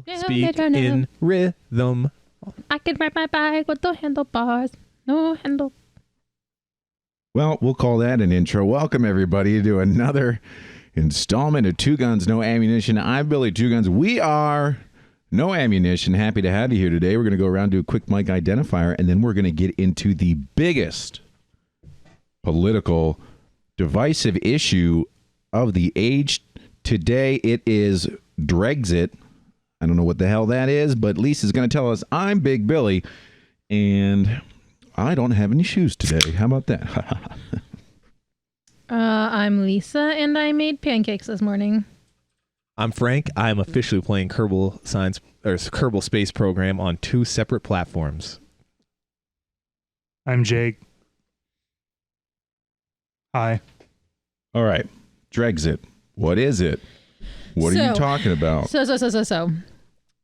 Speak in rhythm. I can ride my bike with the handlebars. No handle. Well, we'll call that an intro. Welcome, everybody, to another installment of Two Guns, No Ammunition. I'm Billy Two Guns. We are No Ammunition. Happy to have you here today. We're going to go around, do a quick mic identifier, and then we're going to get into the biggest political divisive issue of the age today. It is Drexit. I don't know what the hell that is, but Lisa's going to tell us. I'm Big Billy, and I don't have any shoes today. How about that? I'm Lisa, and I made pancakes this morning. I'm Frank. I'm officially playing Kerbal Space Program on 2 separate platforms. I'm Jake. Hi. All right. Drexit. What is it? What are you talking about? So.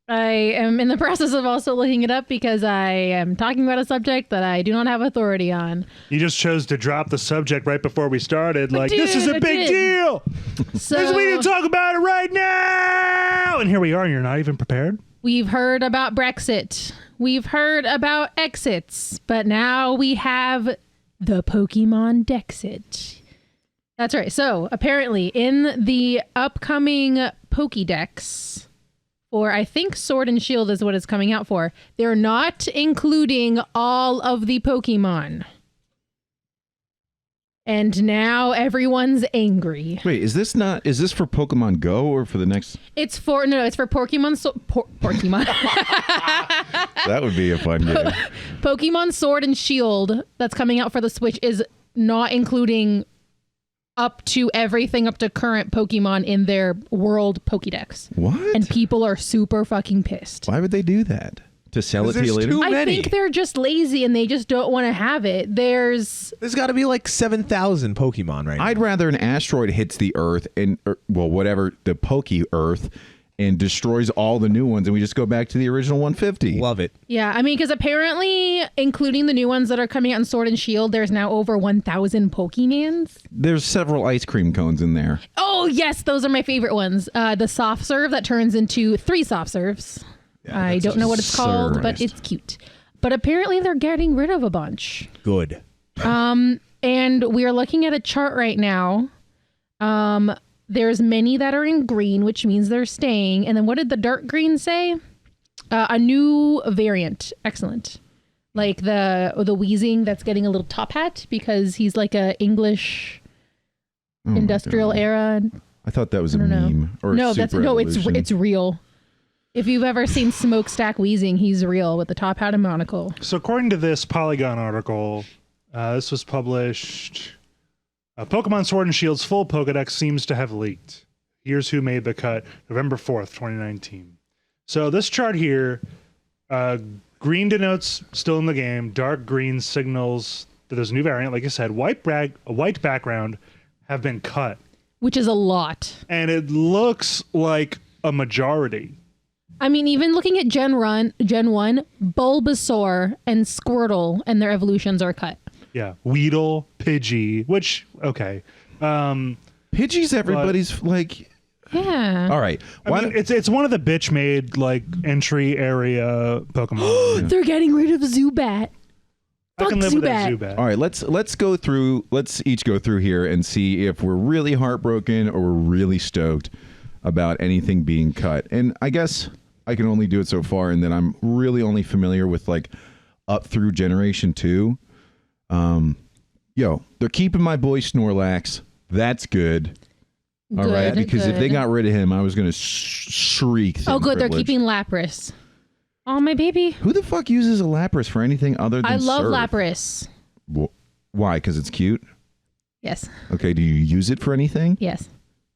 I am in the process of also looking it up because I am talking about a subject that I do not have authority on. You just chose to drop the subject right before we started. This is a big deal. So we need to talk about it right now. And here we are, and you're not even prepared? We've heard about Brexit. We've heard about exits. But now we have the Pokemon Dexit. That's right. So apparently in the upcoming Pokedex, or I think Sword and Shield is what it's coming out for, they're not including all of the Pokemon. And now everyone's angry. Wait, is this for Pokemon Go or for the next? It's for Pokemon Pokemon. That would be a fun game. Pokemon Sword and Shield that's coming out for the Switch is not including up to everything up to current Pokemon in their world Pokedex. What? And people are super fucking pissed. Why would they do that? To sell it to you later? I think they're just lazy and they just don't want to have it. There's got to be like 7,000 Pokemon right now. I'd rather an asteroid hits the Earth the Poke Earth, and destroys all the new ones, and we just go back to the original 150. Love it. Yeah, I mean, because apparently, including the new ones that are coming out in Sword and Shield, there's now over 1,000 Pokemans. There's several ice cream cones in there. Oh, yes, those are my favorite ones. The soft serve that turns into 3 soft serves. Yeah, I don't know what it's called, but it's cute. But apparently, they're getting rid of a bunch. Good. And we are looking at a chart right now. There's many that are in green, which means they're staying. And then what did the dark green say? A new variant. Excellent. Like the Weezing that's getting a little top hat because he's like a English industrial era. I thought that was a meme. Or it's real. If you've ever seen Smokestack Weezing, he's real with the top hat and monocle. So according to this Polygon article, this was published... Pokemon Sword and Shield's full Pokedex seems to have leaked. Here's who made the cut. November 4th, 2019. So this chart here, green denotes still in the game. Dark green signals that there's a new variant. Like I said, a white background have been cut. Which is a lot. And it looks like a majority. I mean, even looking at Gen 1, Bulbasaur and Squirtle and their evolutions are cut. Yeah, Weedle, Pidgey, which, okay. Pidgey's everybody's, Yeah. All right. It's one of the bitch-made, entry area Pokemon. They're getting rid of Zubat. I can live with that Zubat. All right, let's each go through here and see if we're really heartbroken or we're really stoked about anything being cut. And I guess I can only do it so far, and then I'm really only familiar with, up through Generation 2. They're keeping my boy Snorlax. That's good. All right, because if they got rid of him, I was going to shriek. Oh, good. They're keeping Lapras. Oh, my baby. Who the fuck uses a Lapras for anything other than I love surf? Lapras. Why? Because it's cute? Yes. Okay, do you use it for anything? Yes.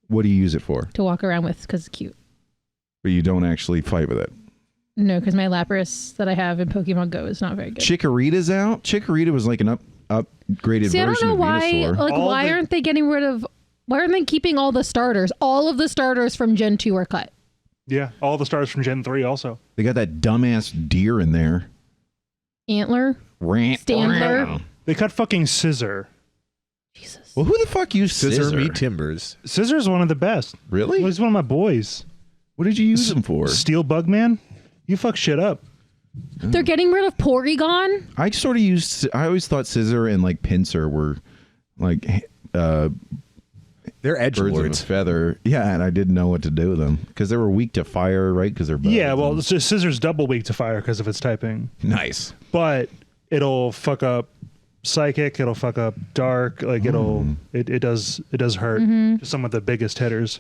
What do you use it for? To walk around with, because it's cute. But you don't actually fight with it? No, because my Lapras that I have in Pokemon Go is not very good. Chikorita's out? Chikorita was like an upgraded version of Venusaur. I don't know why. Why aren't they getting rid of... Why aren't they keeping all the starters? All of the starters from Gen 2 are cut. Yeah, all the starters from Gen 3 also. They got that dumbass deer in there. Antler? Standler? They cut fucking Scissor. Jesus. Well, who the fuck used Scissor? Scissor meet Timbers. Scissor's one of the best. Really? He's one of my boys. What did you use them for? Steel Bugman? You fuck shit up. They're getting rid of Porygon. I sort of used. I always thought scissor and like pincer were like They're edge birds of a lords. feather. Yeah, and I didn't know what to do with them because they were weak to fire, right? Because they're Yeah, well, it's just Scissor's double weak to fire because of its typing. nice. But it'll fuck up Psychic, it'll fuck up Dark, like it does hurt to some of the biggest hitters.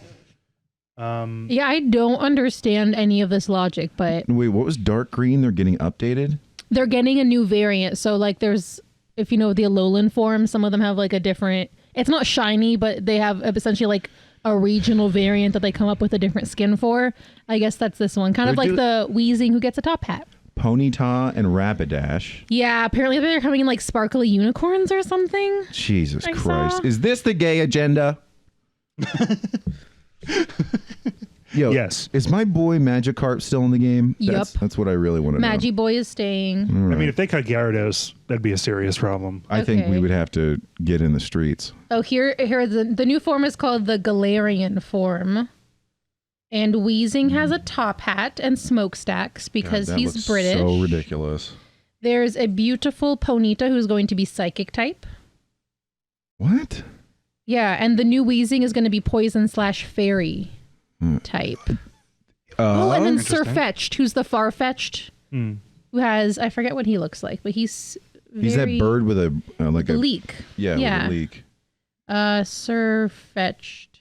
Yeah, I don't understand any of this logic, but Wait, what was dark green? They're getting updated. they're getting a new variant. So like there's, if you know the Alolan form, some of them have like a different, it's not shiny, but they have essentially like a regional variant that they come up with a different skin for. I guess that's this one. Kind of like the Weezing who gets a top hat. Ponyta and Rapidash. Yeah, apparently they're coming in like sparkly unicorns or something. Jesus I Christ. saw. Is this the gay agenda? Yo, Yes. Is my boy Magikarp still in the game? Yup. That's what I really want to know. Magiboy is staying. All I mean, right. if they cut Gyarados, that'd be a serious problem. I think we Okay. would have to get in the streets. Oh, here the new form is called the Galarian form. And Weezing has a top hat and smokestacks because God, that he's looks British. So ridiculous. There's a beautiful Ponyta who's going to be psychic type. What? Yeah, and the new Weezing is going to be poison/fairy type. Oh, and then Interesting. Sirfetch'd, who's the Farfetch'd, who has, I forget what he looks like, but he's He's that very bird with a like a leak. yeah, with a leak. Sirfetch'd.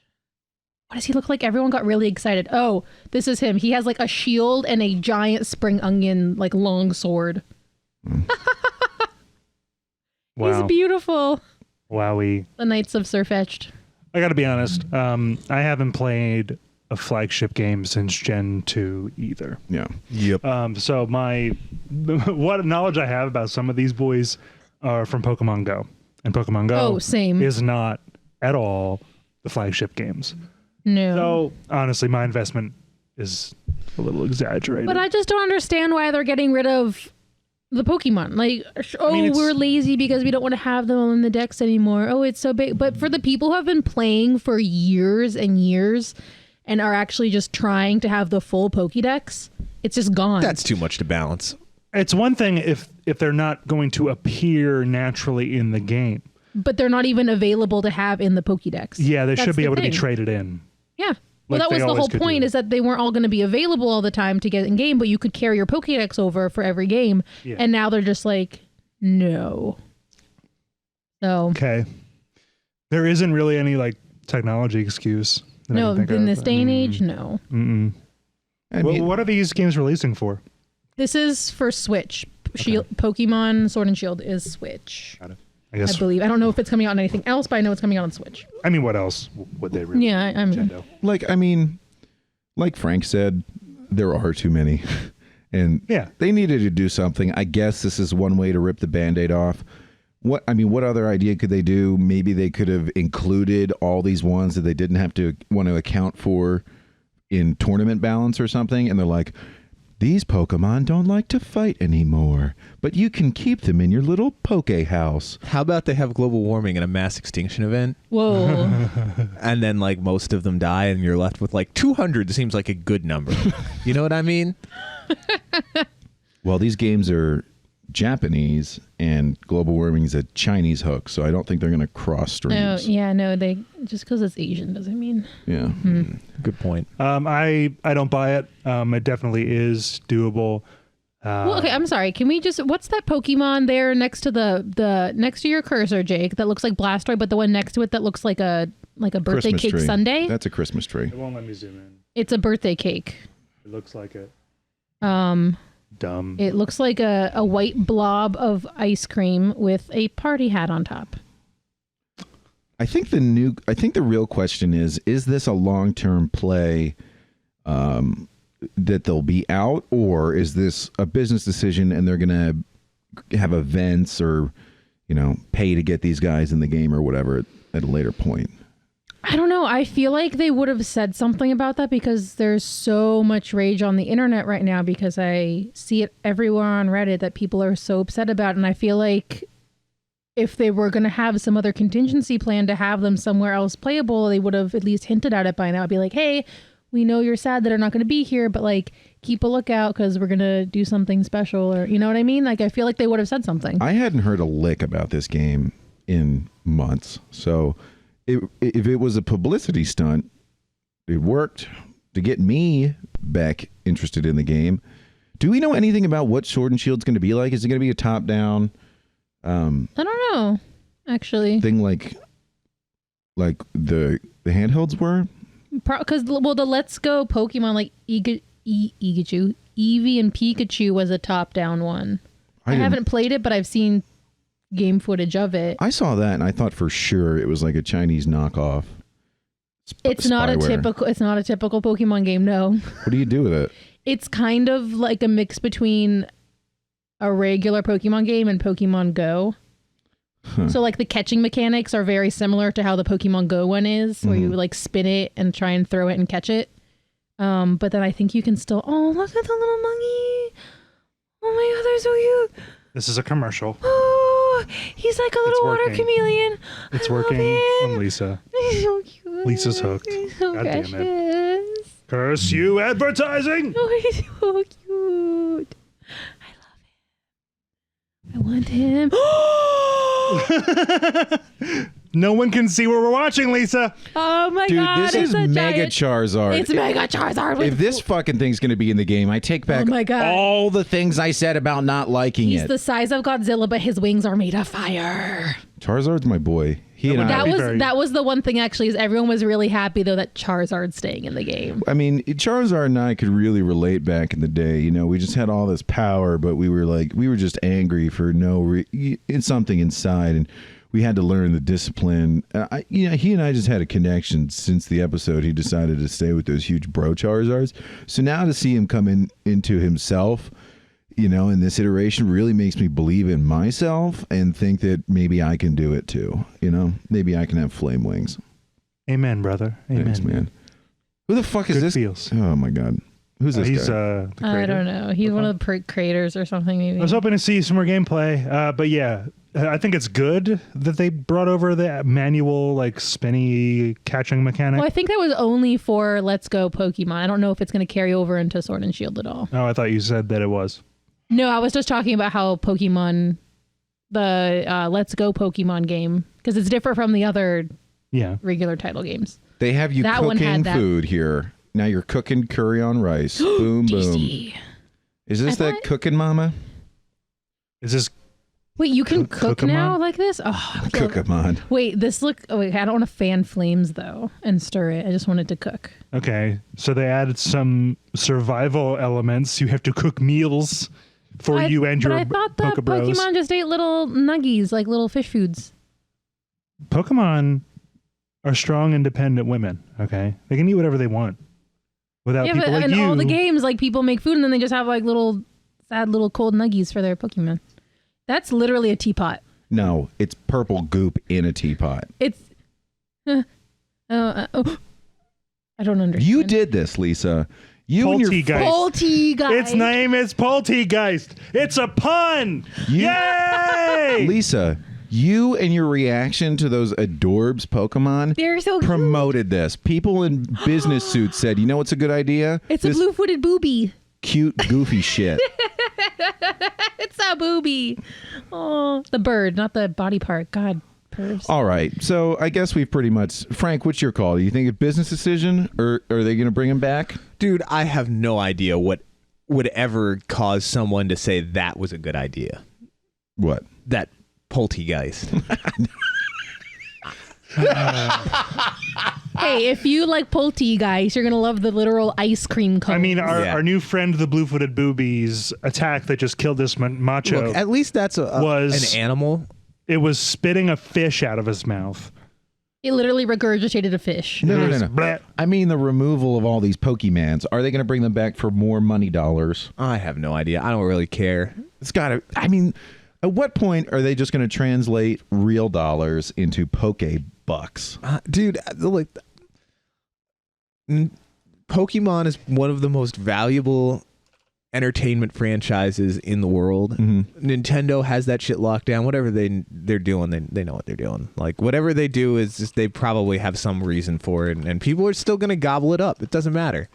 What does he look like? Everyone got really excited. Oh, this is him. He has like a shield and a giant spring onion, like long sword. Wow. He's beautiful. Wowie. The Knights of Sirfetch'd. I gotta be honest. I haven't played a flagship game since Gen 2 either. Yeah. Yep. So what knowledge I have about some of these boys are from Pokemon Go. And Pokemon Go Oh, same. is not at all the flagship games. No. So honestly, my investment is a little exaggerated. But I just don't understand why they're getting rid of the Pokemon. Like, mean, we're lazy because we don't want to have them in the decks anymore. Oh, it's so big. But for the people who have been playing for years and years and are actually just trying to have the full Pokedex, it's just gone. That's too much to balance. It's one thing if they're not going to appear naturally in the game. But they're not even available to have in the Pokedex. Yeah, they That's should be the able to be thing. traded in. Yeah. Well, Like that was they the always whole could point, do. is that they weren't all going to be available all the time to get in game, but you could carry your Pokedex over for every game. Yeah. And now they're just like, no. So, Okay. There isn't really any like technology excuse. that I no, can think in of. this day and age, no. Mm-mm. I mean, What are these games releasing for? This is for Switch. Shield, Pokemon Sword and Shield is Switch, I I guess. believe. I don't know if it's coming out on anything else, but I know it's coming out on Switch. I mean, what else would they release? Yeah, I mean, Nintendo. like Frank said, there are too many. And Yeah. they needed to do something. I guess this is one way to rip the Band-Aid off. What other idea could they do? Maybe they could have included all these ones that they didn't have to want to account for in tournament balance or something. And they're like, these Pokemon don't like to fight anymore, but you can keep them in your little Poke house. How about they have global warming and a mass extinction event, whoa. and then like most of them die, and you're left with like 200? Seems like a good number. You know what I mean? Well, these games are Japanese and global warming is a Chinese hook, so I don't think they're going to cross No, streams. yeah, no, they just because it's Asian doesn't mean. Yeah. Good point. I don't buy it. It definitely is doable. Well, okay, I'm sorry. Can we just, what's that Pokemon there next to the next to your cursor, Jake, that looks like Blastoise, but the one next to it that looks like a birthday Christmas cake tree. sundae? That's a Christmas tree. It won't let me zoom in. It's a birthday cake. It looks like it. It looks like a white blob of ice cream with a party hat on top. I think the real question is this a long-term play that they'll be out, or is this a business decision and they're going to have events or, pay to get these guys in the game or whatever at a later point? I don't know. I feel like they would have said something about that because there's so much rage on the internet right now because I see it everywhere on Reddit that people are so upset about. And I feel like if they were going to have some other contingency plan to have them somewhere else playable, they would have at least hinted at it by now. I'd be like, hey, we know you're sad that are not going to be here, but like keep a lookout because we're going to do something special, or you know what I mean? Like I feel like they would have said something. I hadn't heard a lick about this game in months. So if it was a publicity stunt, it worked to get me back interested in the game. Do we know anything about what Sword and Shield's going to be like? Is it going to be a top-down I don't know, actually. thing like the handhelds were? Because the Let's Go Pokemon, like Eevee and Pikachu was a top-down one. I haven't played it, but I've seen game footage of it. I saw that and I thought for sure it was like a Chinese knockoff. It's not a typical Pokemon game, no. What do you do with it? It's kind of like a mix between a regular Pokemon game and Pokemon Go. Huh. So like the catching mechanics are very similar to how the Pokemon Go one is, where you like spin it and try and throw it and catch it. But then I think you can still, oh, look at the little monkey. Oh my God, they're so cute. This is a commercial. Oh, he's like a little water working. chameleon. It's I love working him. on Lisa. He's so cute. Lisa's hooked. He's so God damn precious. Curse you, advertising! Oh, he's so cute. I love him. I want him. No one can see what we're watching, Lisa. Oh my Dude, God. this it's is a Mega giant- Charizard. It's Mega Charizard. If this fucking thing's going to be in the game, I take back Oh my God. all the things I said about not liking He's it. the size of Godzilla, but his wings are made of fire. Charizard's my boy. He and That I. was that was the one thing actually, is everyone was really happy though that Charizard's staying in the game. I mean, Charizard and I could really relate back in the day. You know, we just had all this power, but we were just angry for it's something inside, and we had to learn the discipline. He and I just had a connection since the episode. He decided to stay with those huge bro Charizards. So now to see him come into himself, you know, in this iteration really makes me believe in myself and think that maybe I can do it too. You know, maybe I can have flame wings. Amen, brother. Amen. Thanks, man. Who the fuck is Good this? feels. Oh my God. Who's this He's guy? the I creator. don't know. He's one of the creators or something maybe. I was hoping to see some more gameplay, but yeah, I think it's good that they brought over the manual, like spinny catching mechanic. Well, I think that was only for Let's Go Pokemon. I don't know if it's going to carry over into Sword and Shield at all. Oh, I thought you said that it was. No, I was just talking about how Pokemon, the Let's Go Pokemon game, because it's different from the other regular title games. They have you That one cooking had that. food here. Now you're cooking curry on rice. Boom, boom. Tasty. Is this that cooking mama? Is this Wait, you can cook now Cook-a-mon? like this? Oh, I feel- Cook-a-mon. Wait, wait, I don't want to fan flames though and stir it. I just want it to cook. okay? So they added some survival elements. You have to cook meals for you and your But I thought the Pokebros. Pokemon just ate little nuggies, like little fish foods. Pokemon are strong, independent women. Okay, they can eat whatever they want without Yeah, people but like in you. all the games, like people make food and then they just have like little sad little cold nuggies for their Pokemon. That's literally a teapot. No, it's purple goop in a teapot. It's. I don't understand. You did this, Lisa. You and your Poltergeist. Poltergeist. Its name is Poltergeist. It's a pun. Yay! Lisa, you and your reaction to those adorbs Pokemon They're so cute. promoted this. People in business suits said, you know what's a good idea? It's a This blue-footed booby. cute, goofy shit. It's a booby. Oh, the bird, not the body part. God, pervs. All right. So I guess we've pretty much... Frank, what's your call? Do you think a business decision, or are they going to bring him back? Dude, I have no idea what would ever cause someone to say that was a good idea. What? That poltergeist. Hey, if you like Poltergeist, you're gonna love the literal ice cream cone. I mean, Yeah. our new friend, the blue-footed boobies attack that just killed this macho. Look, at least that's Was- an animal. It was spitting a fish out of his mouth. it literally regurgitated a fish. No. Bleh. I mean, the removal of all these Pokemans. Are they going to bring them back for more money dollars? I have no idea. I don't really care. It's got to... I mean, at what point are they just going to translate real dollars into Pokebucks? Dude, like, Pokemon is one of the most valuable entertainment franchises in the world. Nintendo has that shit locked down. Whatever they're doing, they know what they're doing. Like whatever they do is just, they probably have some reason for it, and people are still gonna gobble it up. It doesn't matter.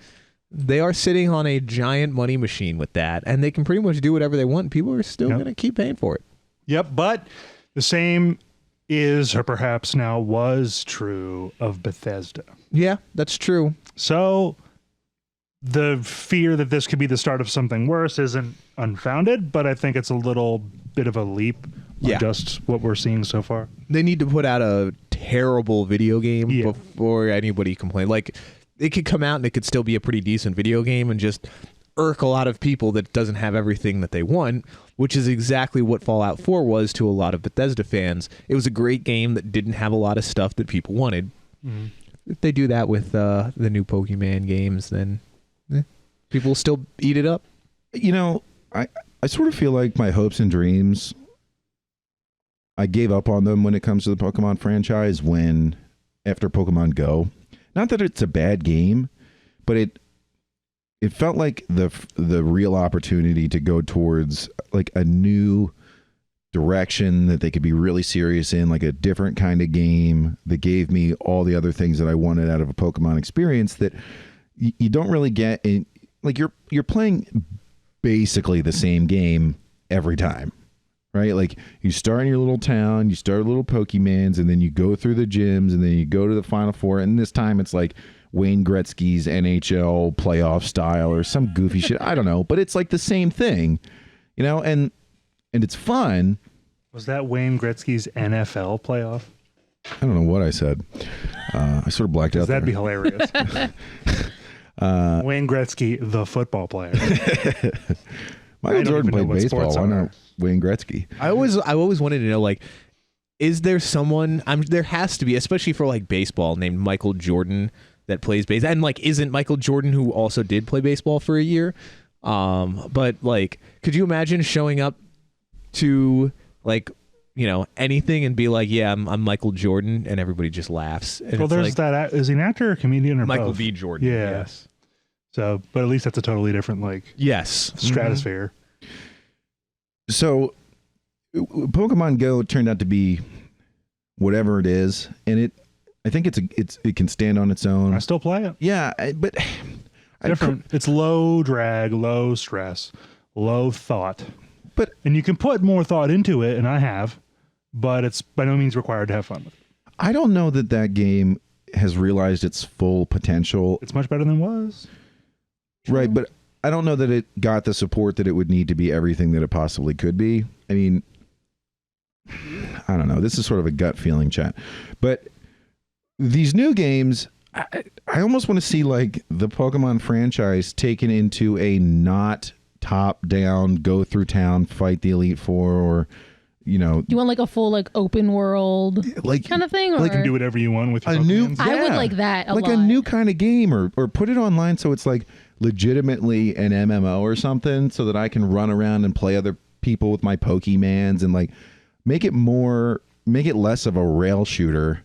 They are sitting on a giant money machine with that, and they can pretty much do whatever they want. People are still gonna keep paying for it. Yep, but the same is, or perhaps now was, true of Bethesda. Yeah, that's true. So the fear that this could be the start of something worse isn't unfounded, but I think it's a little bit of a leap on just what we're seeing so far. They need to put out a terrible video game before anybody complains. Like, it could come out and it could still be a pretty decent video game and just irk a lot of people that doesn't have everything that they want, which is exactly what Fallout 4 was to a lot of Bethesda fans. It was a great game that didn't have a lot of stuff that people wanted. If they do that with the new Pokemon games, then people will still eat it up. You know, I sort of feel like my hopes and dreams, I gave up on them when it comes to the Pokemon franchise after Pokemon Go. Not that it's a bad game, but it felt like the real opportunity to go towards like a new direction that they could be really serious in, like a different kind of game that gave me all the other things that I wanted out of a Pokemon experience that you don't really get in. Like you're playing basically the same game every time, right? Like you start in your little town, you start little Pokemons, and then you go through the gyms, and then you go to the Final Four, and this time it's like Wayne Gretzky's NHL playoff style or some goofy shit. I don't know, but it's like the same thing, you know, and it's fun. Was that Wayne Gretzky's NFL playoff? I don't know what I said. I sort of blacked out. That'd be hilarious. Wayne Gretzky, the football player. Michael Jordan played baseball. Why not Wayne Gretzky? I always wanted to know, like, is there someone? There has to be, especially for like baseball, named Michael Jordan that plays baseball. And like, isn't Michael Jordan who also did play baseball for a year? But like, could you imagine showing up to like, you know, anything and be like, yeah, I'm Michael Jordan, and everybody just laughs. And well, there's like, that. Is he an actor or comedian or Michael both? V. Jordan. Yeah. Yes. So, but at least that's a totally different stratosphere. So, Pokemon Go turned out to be whatever it is, and I think it can stand on its own. I still play it. Yeah, but different. It's low drag, low stress, low thought. And you can put more thought into it, and I have, but it's by no means required to have fun with it. I don't know that game has realized its full potential. It's much better than it was. Right, but I don't know that it got the support that it would need to be everything that it possibly could be. I mean, I don't know. This is sort of a gut feeling, chat. But these new games, I almost want to see like the Pokemon franchise taken into a not top down, go through town, fight the Elite Four, or you know, you want like a full like open world like kind of thing, or like you can do whatever you want with your Pokemons. I would like that like a new kind of game, or put it online so it's like legitimately an MMO or something, so that I can run around and play other people with my Pokemans, and like make it less of a rail shooter,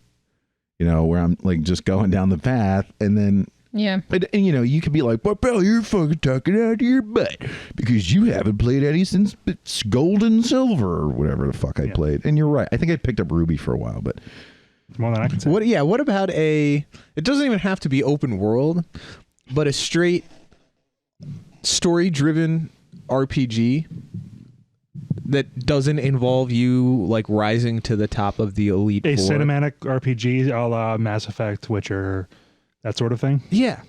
you know, where I'm like just going down the path and then. Yeah. And you know, you could be like, well, pal, you're fucking talking out of your butt because you haven't played any since it's Gold and Silver or whatever the fuck I played. And you're right. I think I picked up Ruby for a while, but it's more than I can say. What about it doesn't even have to be open world, but a straight story-driven RPG that doesn't involve you like rising to the top of the Elite Four. Cinematic RPG a la Mass Effect, Witcher, that sort of thing. Yeah,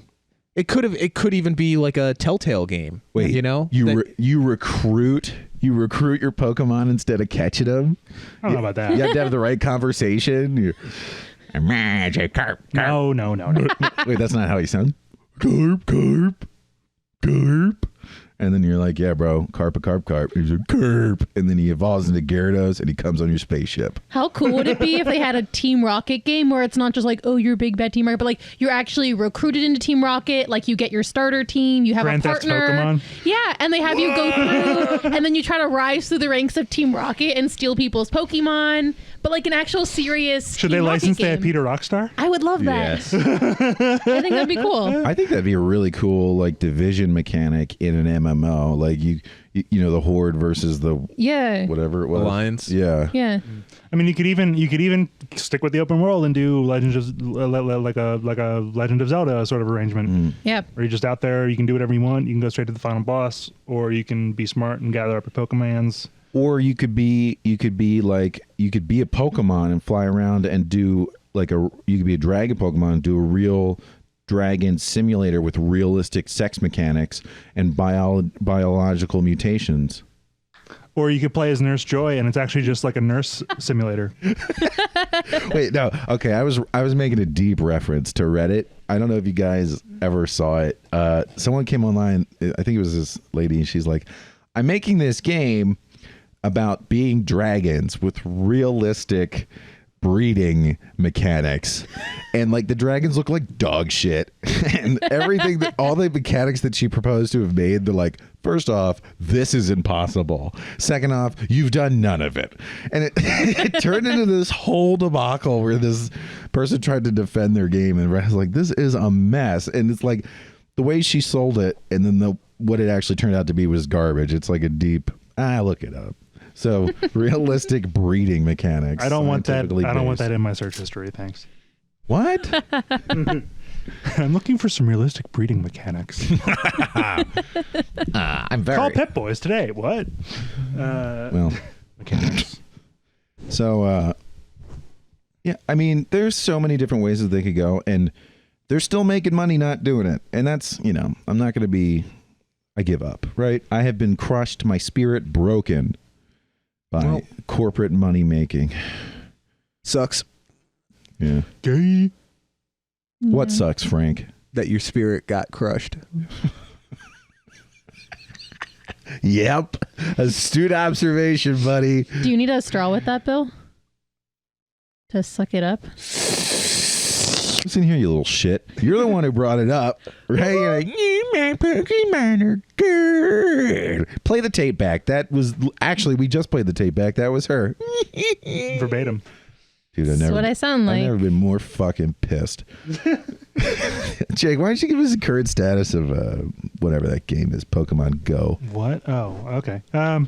it could even be like a Telltale game. Wait, you know, you recruit your Pokemon instead of catching them. I don't know about that. You have to have the right conversation. Magic carp. No. Wait, that's not how he sounds. Carp. And then you're like, yeah, bro, carp. He's a carp. And then he evolves into Gyarados and he comes on your spaceship. How cool would it be if they had a Team Rocket game where it's not just like, oh, you're a big bad Team Rocket, but like you're actually recruited into Team Rocket, like you get your starter team, you have Grand a Theft partner. Pokemon. Yeah, and they have you go through and then you try to rise through the ranks of Team Rocket and steal people's Pokemon. but like an actual serious. Should they Team Rocket license game. that Peter Rockstar? I would love that. Yes. I think that'd be cool. I think that'd be a really cool like division mechanic in an MMO. Like you know, the Horde versus the whatever it was. Alliance. Yeah. Yeah. I mean, you could even stick with the open world and do Legend of like a Legend of Zelda sort of arrangement. Yeah. Where you're just out there, you can do whatever you want. You can go straight to the final boss, or you can be smart and gather up your Pokemons. Or you could be a Pokemon and fly around and do like you could be a dragon Pokemon and do a real dragon simulator with realistic sex mechanics and biological mutations. Or you could play as Nurse Joy, and it's actually just like a nurse simulator. Wait, no. Okay, I was making a deep reference to Reddit. I don't know if you guys ever saw it. Someone came online. I think it was this lady, and she's like, "I'm making this game about being dragons with realistic breeding mechanics, and like the dragons look like dog shit, and everything that all the mechanics that she proposed to have made, they're like, first off, this is impossible. Second off, you've done none of it." And it turned into this whole debacle where this person tried to defend their game, and I was like, this is a mess. And it's like the way she sold it, and then what it actually turned out to be was garbage. It's like a deep look it up. So realistic breeding mechanics. I don't want that. I don't want that in my search history. Thanks. What? I'm looking for some realistic breeding mechanics. I'm very. Call Pet Boys today. What? Well, mechanics. So, yeah. I mean, there's so many different ways that they could go, and they're still making money not doing it. And that's, I'm not going to be. I give up. Right? I have been crushed. My spirit broken. By corporate money making. Sucks. Yeah. Gay. What sucks, Frank? That your spirit got crushed. Yep. Astute observation, buddy. Do you need a straw with that, Bill? To suck it up? Listen here, you little shit. You're the one who brought it up, right? You're like, my Pokemon are good. Play the tape back. That was actually, we just played the tape back. That was her. Verbatim. Dude, That's what I sound like. I've never been more fucking pissed. Jake, why don't you give us the current status of whatever that game is, Pokemon Go? What? Oh, okay. I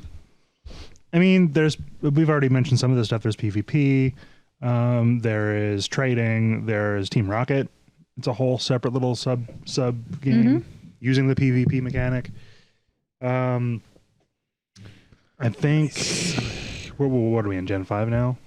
mean, we've already mentioned some of this stuff. There's PvP. There is trading. There is Team Rocket. It's a whole separate little sub game using the PvP mechanic. I think what are we in Gen 5 now?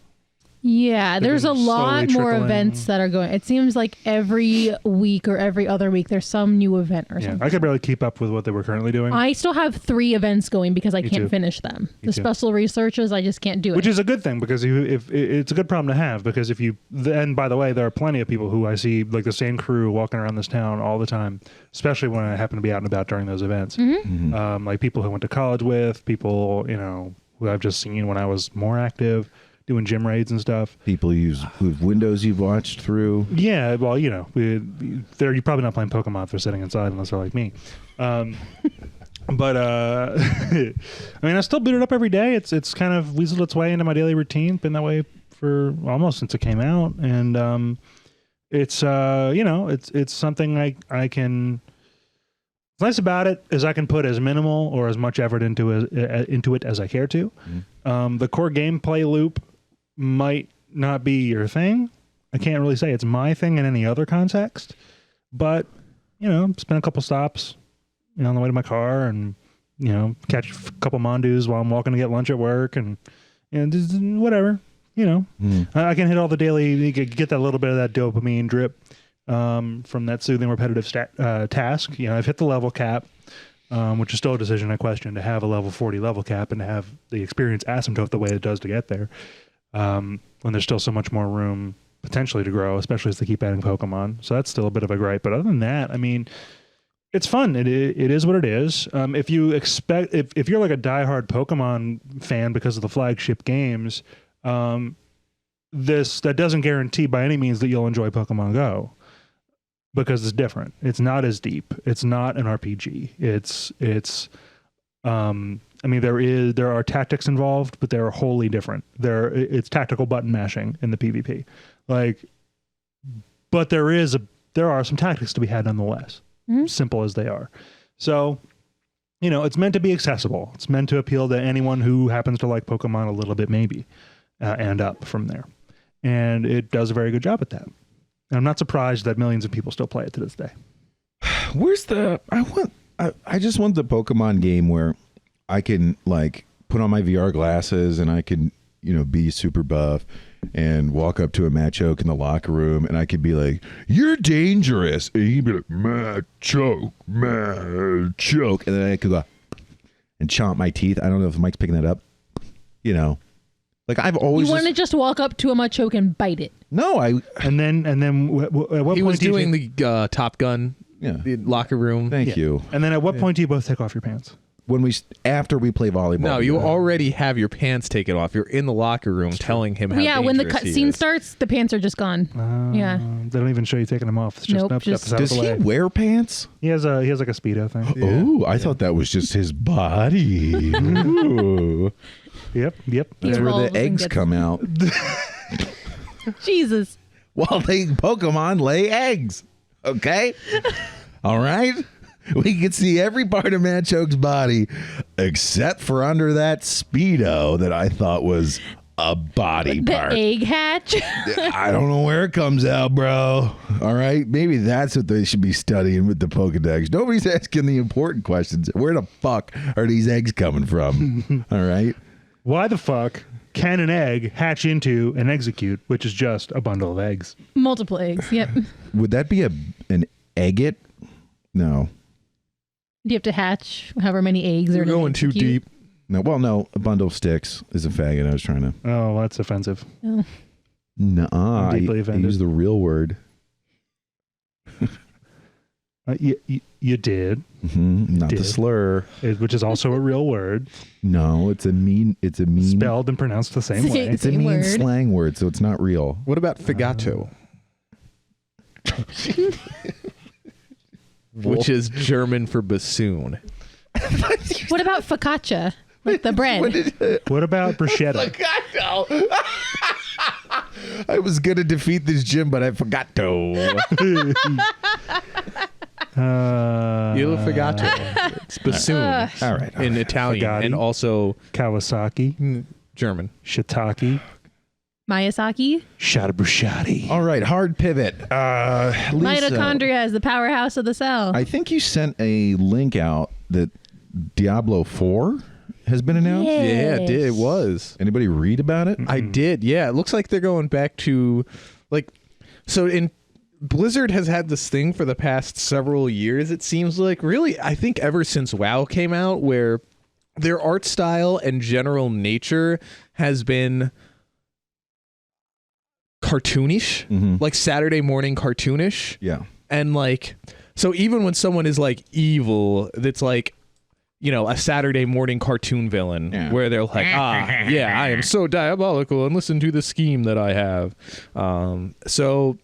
Yeah, there's a lot more trickling. events that are going. It seems like every week or every other week there's some new event or something. I could barely keep up with what they were currently doing. I still have 3 events going because I can't finish them. The special researches, I just can't do it. Which is a good thing, because if it's a good problem to have, because and by the way, there are plenty of people who I see, like the same crew walking around this town all the time, especially when I happen to be out and about during those events. Like people who I went to college with, people, who I've just seen when I was more active, doing gym raids and stuff. People whose windows you've watched through. Yeah, well, you're probably not playing Pokemon if they're sitting inside unless they're like me. But I mean, I still boot it up every day. It's kind of weaseled its way into my daily routine. Been that way for almost since it came out, and it's something I can. What's nice about it is I can put as minimal or as much effort into it as I care to. The core gameplay loop might not be your thing. I can't really say it's my thing in any other context, but spend a couple stops, on the way to my car, and catch a couple Mondus while I'm walking to get lunch at work, and just whatever. I can hit all the daily, get that little bit of that dopamine drip from that soothing repetitive task. I've hit the level cap, which is still a decision I question, to have a level 40 level cap and to have the experience asymptote the way it does to get there, when there's still so much more room potentially to grow, especially as they keep adding Pokemon. So that's still a bit of a gripe. But other than that, I mean, it's fun. It is what it is. If you expect, if you're like a diehard Pokemon fan because of the flagship games, that doesn't guarantee by any means that you'll enjoy Pokemon Go, because it's different. It's not as deep. It's not an RPG. It's I mean, there are tactics involved, but they're wholly different. It's tactical button mashing in the PvP, but there are some tactics to be had nonetheless. Simple as they are. So, it's meant to be accessible. It's meant to appeal to anyone who happens to like Pokemon a little bit, maybe, and up from there. And it does a very good job at that. And I'm not surprised that millions of people still play it to this day. Where's I just want the Pokemon game where I can put on my VR glasses and I can, be super buff and walk up to a Machoke in the locker room and I could be like, "You're dangerous." And he'd be like, "Machoke, Machoke." And then I could go and chomp my teeth. I don't know if Mike's picking that up. I've always want to just walk up to a Machoke and bite it. No, and then at what point he was doing the Top Gun. Yeah. The locker room. Thank you. And then at what point do you both take off your pants? After we play volleyball. No, you already have your pants taken off. You're in the locker room telling him how dangerous when the he cutscene is. starts, the pants are just gone. They don't even show you taking them off. It's just Nope, just- Does he wear pants? He has like a Speedo thing. Oh, I thought that was just his body. Ooh. Yep. That's where evolves the and eggs gets- come out. Jesus. Well, Pokemon lay eggs. Okay? All right? We can see every part of Machoke's body except for under that Speedo that I thought was a body The part. egg hatch. I don't know where it comes out, bro. All right? Maybe that's what they should be studying with the Pokedex. Nobody's asking the important questions. Where the fuck are these eggs coming from? All right? Why the fuck can an egg hatch into an execute, which is just a bundle of eggs? Multiple eggs. Yep. Would that be an egget? No. You have to hatch however many eggs You're are in an going too execute. deep. No, well, no. A bundle of sticks is a faggot. I was trying to. Oh, that's offensive. Nuh-uh. I'm deeply I offended. use the real word. You did, Not the Did. slur. which is also a real word, No, it's a mean. spelled and pronounced the same way. It's a Same mean word. slang word, so it's not real. What about Figato? Which is German for bassoon. What about focaccia? Like the bread. What about bruschetta? I was gonna defeat this gym, but I forgot to. Il Figato. It's bassoon All right. in Italian Fagati. and also Kawasaki, German. shiitake, Miyazaki. shadabrushati. All right. Hard pivot. Lisa, Mitochondria is the powerhouse of the cell. I think you sent a link out that Diablo 4 has been announced. Yeah. Yeah, it did. It was. Anybody read about it? I did. Yeah, it looks like they're going back to so in Blizzard has had this thing for the past several years, it seems like. Really, I think ever since WoW came out, where their art style and general nature has been cartoonish, like Saturday morning cartoonish. Yeah. And so even when someone is evil, that's a Saturday morning cartoon villain where they're like, yeah, I am so diabolical and listen to the scheme that I have. So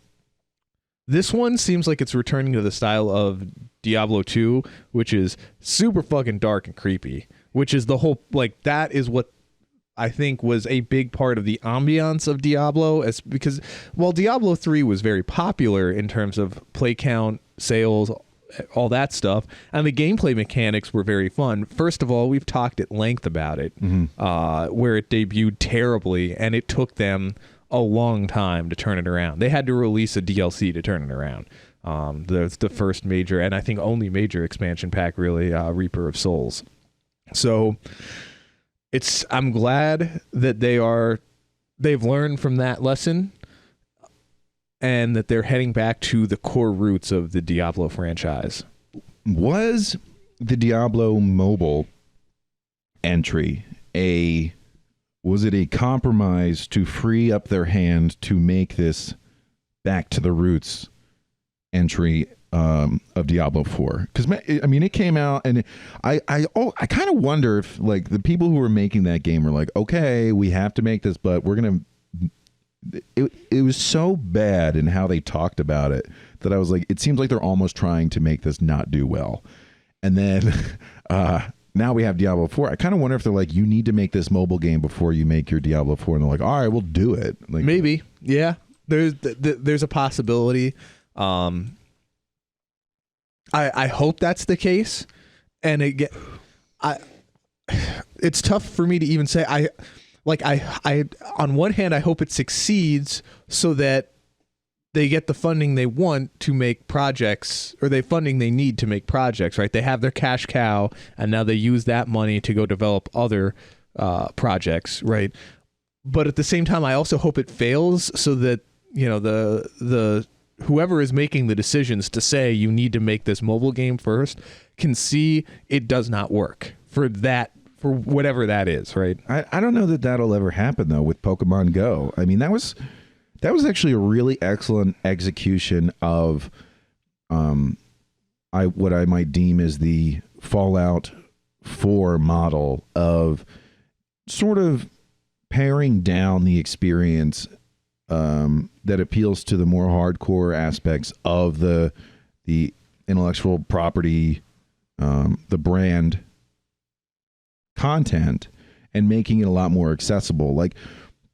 this one seems like it's returning to the style of Diablo 2, which is super fucking dark and creepy, which is the whole, that is what I think was a big part of the ambiance of Diablo, because while Diablo 3 was very popular in terms of play count, sales, all that stuff, and the gameplay mechanics were very fun. First of all, we've talked at length about it, where it debuted terribly, and it took them a long time to turn it around. They had to release a DLC to turn it around. The first major, and I think only major expansion pack, really, Reaper of Souls. So I'm glad that they've learned from that lesson, and that they're heading back to the core roots of the Diablo franchise. Was the Diablo mobile entry was it a compromise to free up their hand to make this back to the roots entry of Diablo 4? Because it came out, and I kind of wonder if the people who were making that game were like, okay, we have to make this, but we're gonna. It was so bad in how they talked about it that I was like, it seems like they're almost trying to make this not do well. And then now we have Diablo 4. I kind of wonder if they're like, you need to make this mobile game before you make your Diablo 4, and they're like, all right, we'll do it. Like, maybe, yeah. There's a possibility. I hope that's the case, and it's tough for me to even say. I on one hand, I hope it succeeds so that they get the funding they want to make projects, or the funding they need to make projects, right? They have their cash cow, and now they use that money to go develop other projects, right? But at the same time, I also hope it fails so that, the whoever is making the decisions to say you need to make this mobile game first can see it does not work for whatever that is, right? I don't know that that'll ever happen though with Pokemon Go. I mean, that was actually a really excellent execution of what I might deem as the Fallout 4 model of sort of paring down the experience that appeals to the more hardcore aspects of the intellectual property, the brand content, and making it a lot more accessible. Like,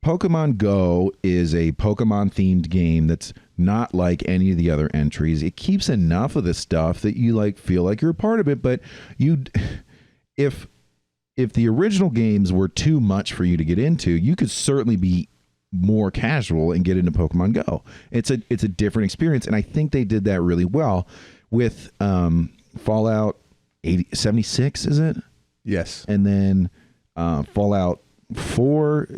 Pokemon Go is a Pokemon themed game that's not like any of the other entries. It keeps enough of the stuff that you like feel like you're a part of it, but if the original games were too much for you to get into, you could certainly be more casual and get into Pokemon Go. It's a different experience, and I think they did that really well with Fallout 76, is it? Yes. And then Fallout 4,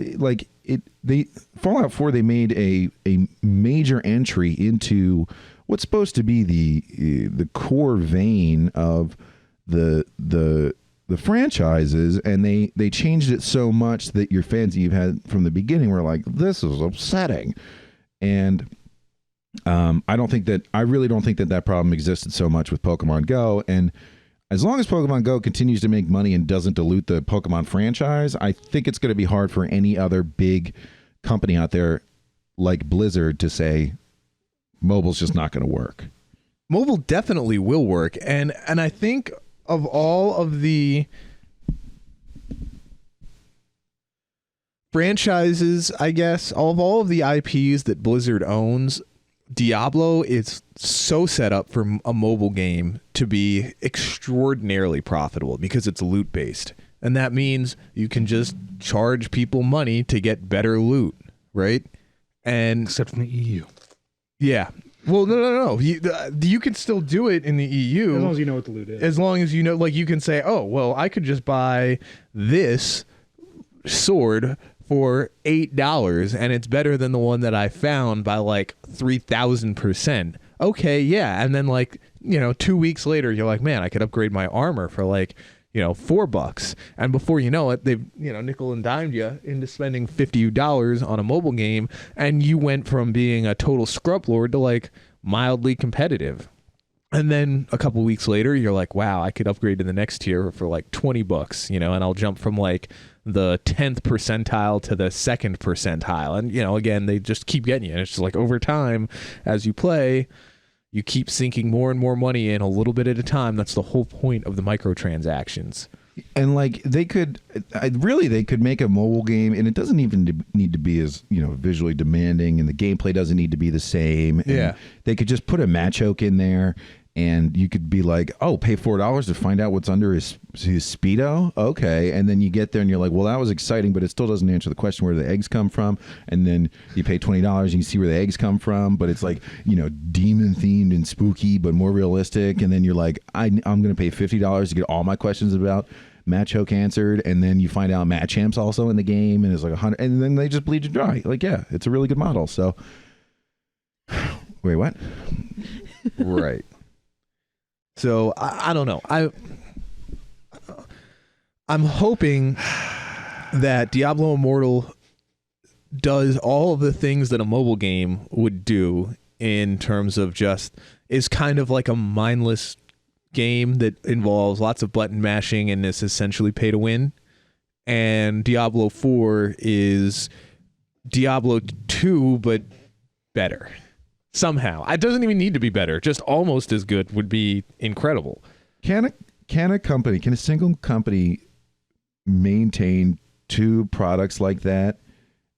Fallout 4, they made a major entry into what's supposed to be the core vein of the franchises, and they changed it so much that your fans that you've had from the beginning were like, this is upsetting. And I really don't think that problem existed so much with Pokemon Go. And as long as Pokemon Go continues to make money and doesn't dilute the Pokemon franchise, I think it's going to be hard for any other big company out there like Blizzard to say mobile's just not going to work. Mobile definitely will work, and I think of all of the franchises, I guess, all of the IPs that Blizzard owns, Diablo is so set up for a mobile game to be extraordinarily profitable because it's loot based. And that means you can just charge people money to get better loot, right? And except in the EU. Yeah. Well, no. You can still do it in the EU. As long as you know what the loot is. As long as you know, like, you can say, oh, well, I could just buy this sword for $8 and it's better than the one that I found by like 3,000%. Okay, yeah. And then, like, 2 weeks later, you're like, man, I could upgrade my armor for like, $4. And before you know it, they've, nickel and dimed you into spending $50 on a mobile game. And you went from being a total scrub lord to like mildly competitive. And then a couple weeks later, you're like, wow, I could upgrade to the next tier for like $20, and I'll jump from like the 10th percentile to the 2nd percentile. And, again, they just keep getting you. And it's just like over time, as you play, you keep sinking more and more money in a little bit at a time. That's the whole point of the microtransactions. And like they could make a mobile game, and it doesn't even need to be as visually demanding, and the gameplay doesn't need to be the same. Yeah, they could just put a match hook in there, and you could be like, oh, pay $4 to find out what's under his Speedo. Okay, and then you get there and you're like, well, that was exciting, but it still doesn't answer the question where the eggs come from. And then you pay $20 and you see where the eggs come from, but it's like demon themed and spooky, but more realistic. And then you're like, I'm going to pay $50 to get all my questions about Match Hook answered, and then you find out Matchamp's also in the game, and it's like 100, and then they just bleed you dry. Like, yeah, it's a really good model. So, wait, what? Right. So I don't know. I'm hoping that Diablo Immortal does all of the things that a mobile game would do in terms of just is kind of like a mindless game that involves lots of button mashing and is essentially pay to win. And Diablo 4 is Diablo 2 but better. Somehow. It doesn't even need to be better. Just almost as good would be incredible. Can can a single company maintain two products like that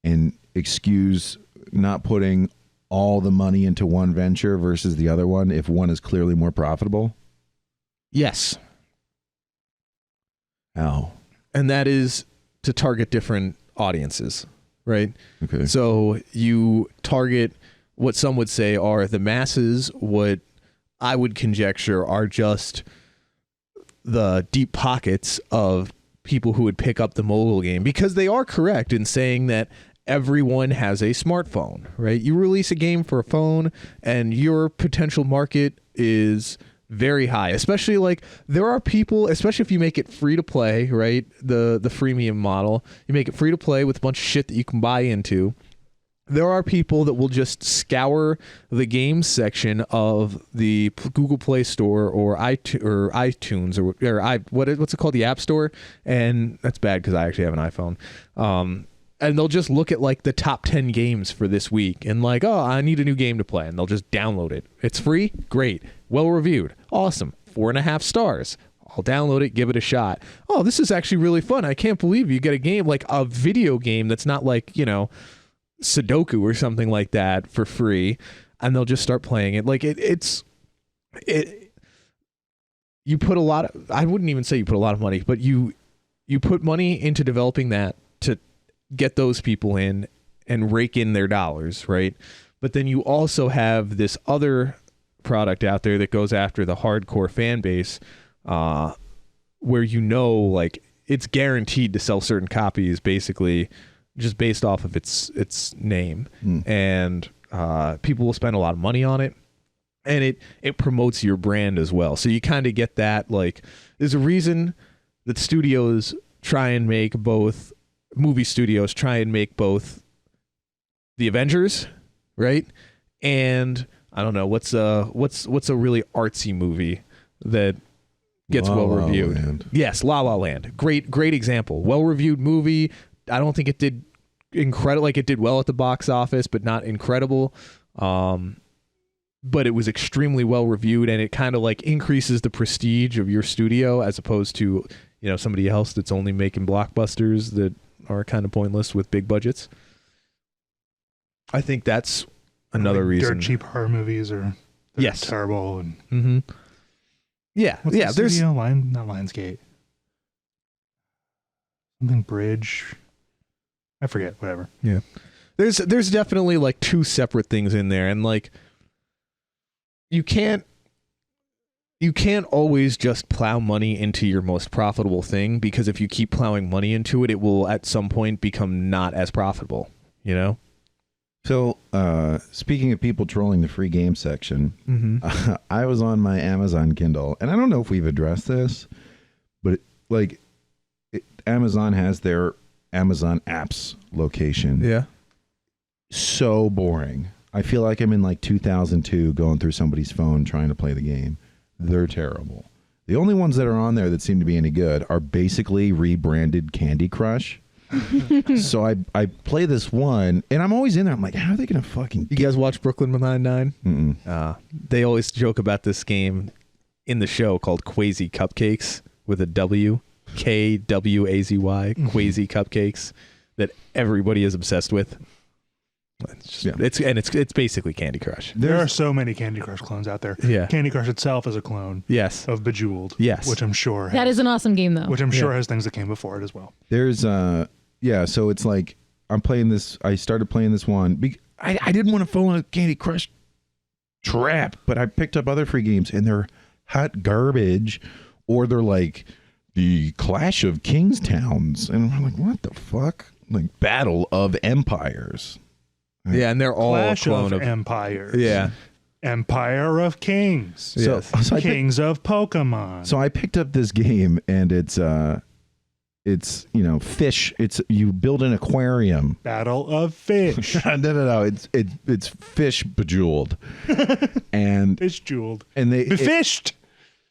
and excuse not putting all the money into one venture versus the other one if one is clearly more profitable? Yes. How? And that is to target different audiences, right? Okay. So you target what some would say are the masses, what I would conjecture are just the deep pockets of people who would pick up the mobile game, because they are correct in saying that everyone has a smartphone, right? You release a game for a phone and your potential market is very high, especially like there are people, especially if you make it free to play, right? The freemium model, you make it free to play with a bunch of shit that you can buy into. There are people that will just scour the games section of the Google Play Store or iTunes or what's it called, the App Store, and that's bad because I actually have an iPhone. And they'll just look at like the top 10 games for this week and like, oh, I need a new game to play, and they'll just download it. It's free, great, well reviewed, awesome, 4.5 stars. I'll download it, give it a shot. Oh, this is actually really fun. I can't believe you get a game, like a video game that's not like, you know, Sudoku or something like that for free, and they'll just start playing it. Like you put a lot of, I wouldn't even say you put a lot of money, but you put money into developing that to get those people in and rake in their dollars, right? But then you also have this other product out there that goes after the hardcore fan base, where you know, like, it's guaranteed to sell certain copies basically just based off of its name. And people will spend a lot of money on it, and it promotes your brand as well. So you kind of get that, like, there's a reason that studios try and make both, movie studios try and make both the Avengers, right? And I don't know, what's a really artsy movie that gets well reviewed? La La Land. Yes, La La Land. Great example. Well reviewed movie. I don't think it did incredible, like it did well at the box office, but not incredible. But it was extremely well reviewed, and it kind of like increases the prestige of your studio as opposed to, you know, somebody else that's only making blockbusters that are kind of pointless with big budgets. I think that's another reason. Dirt cheap horror movies are terrible. And yeah, what's yeah. The There's studio? Not Lionsgate. Something Bridge. I forget. Whatever. Yeah. There's definitely like two separate things in there, and like you can't always just plow money into your most profitable thing, because if you keep plowing money into it, it will at some point become not as profitable, you know? So, speaking of people trolling the free game section, I was on my Amazon Kindle, and I don't know if we've addressed this, but Amazon has their Amazon apps location. Yeah. So boring. I feel like I'm in like 2002 going through somebody's phone trying to play the game. They're terrible. The only ones that are on there that seem to be any good are basically rebranded Candy Crush. So I play this one, and I'm always in there. I'm like, how are they going to fucking... You guys watch Brooklyn Nine-Nine? They always joke about this game in the show called Quasi Cupcakes with a W. K-W-A-Z-Y. Quasi Cupcakes, that everybody is obsessed with. It's basically Candy Crush. There are so many Candy Crush clones out there. Yeah. Candy Crush itself is a clone. Yes. Of Bejeweled. Yes. Which I'm sure that is an awesome game, though. Which I'm sure has things that came before it as well. There's so it's like I'm playing this. I started playing this one. I didn't want to fall in a Candy Crush trap, but I picked up other free games, and they're hot garbage, or they're like the Clash of Kingstowns, and I'm like, what the fuck? Like Battle of Empires. Yeah, and they're all Clash a clone of Empires. Yeah. Empire of Kings. Yes. So Kings of Pokemon. So I picked up this game, and it's fish. It's you build an aquarium. Battle of Fish. No. It's fish bejeweled, and fish jeweled, and they befished.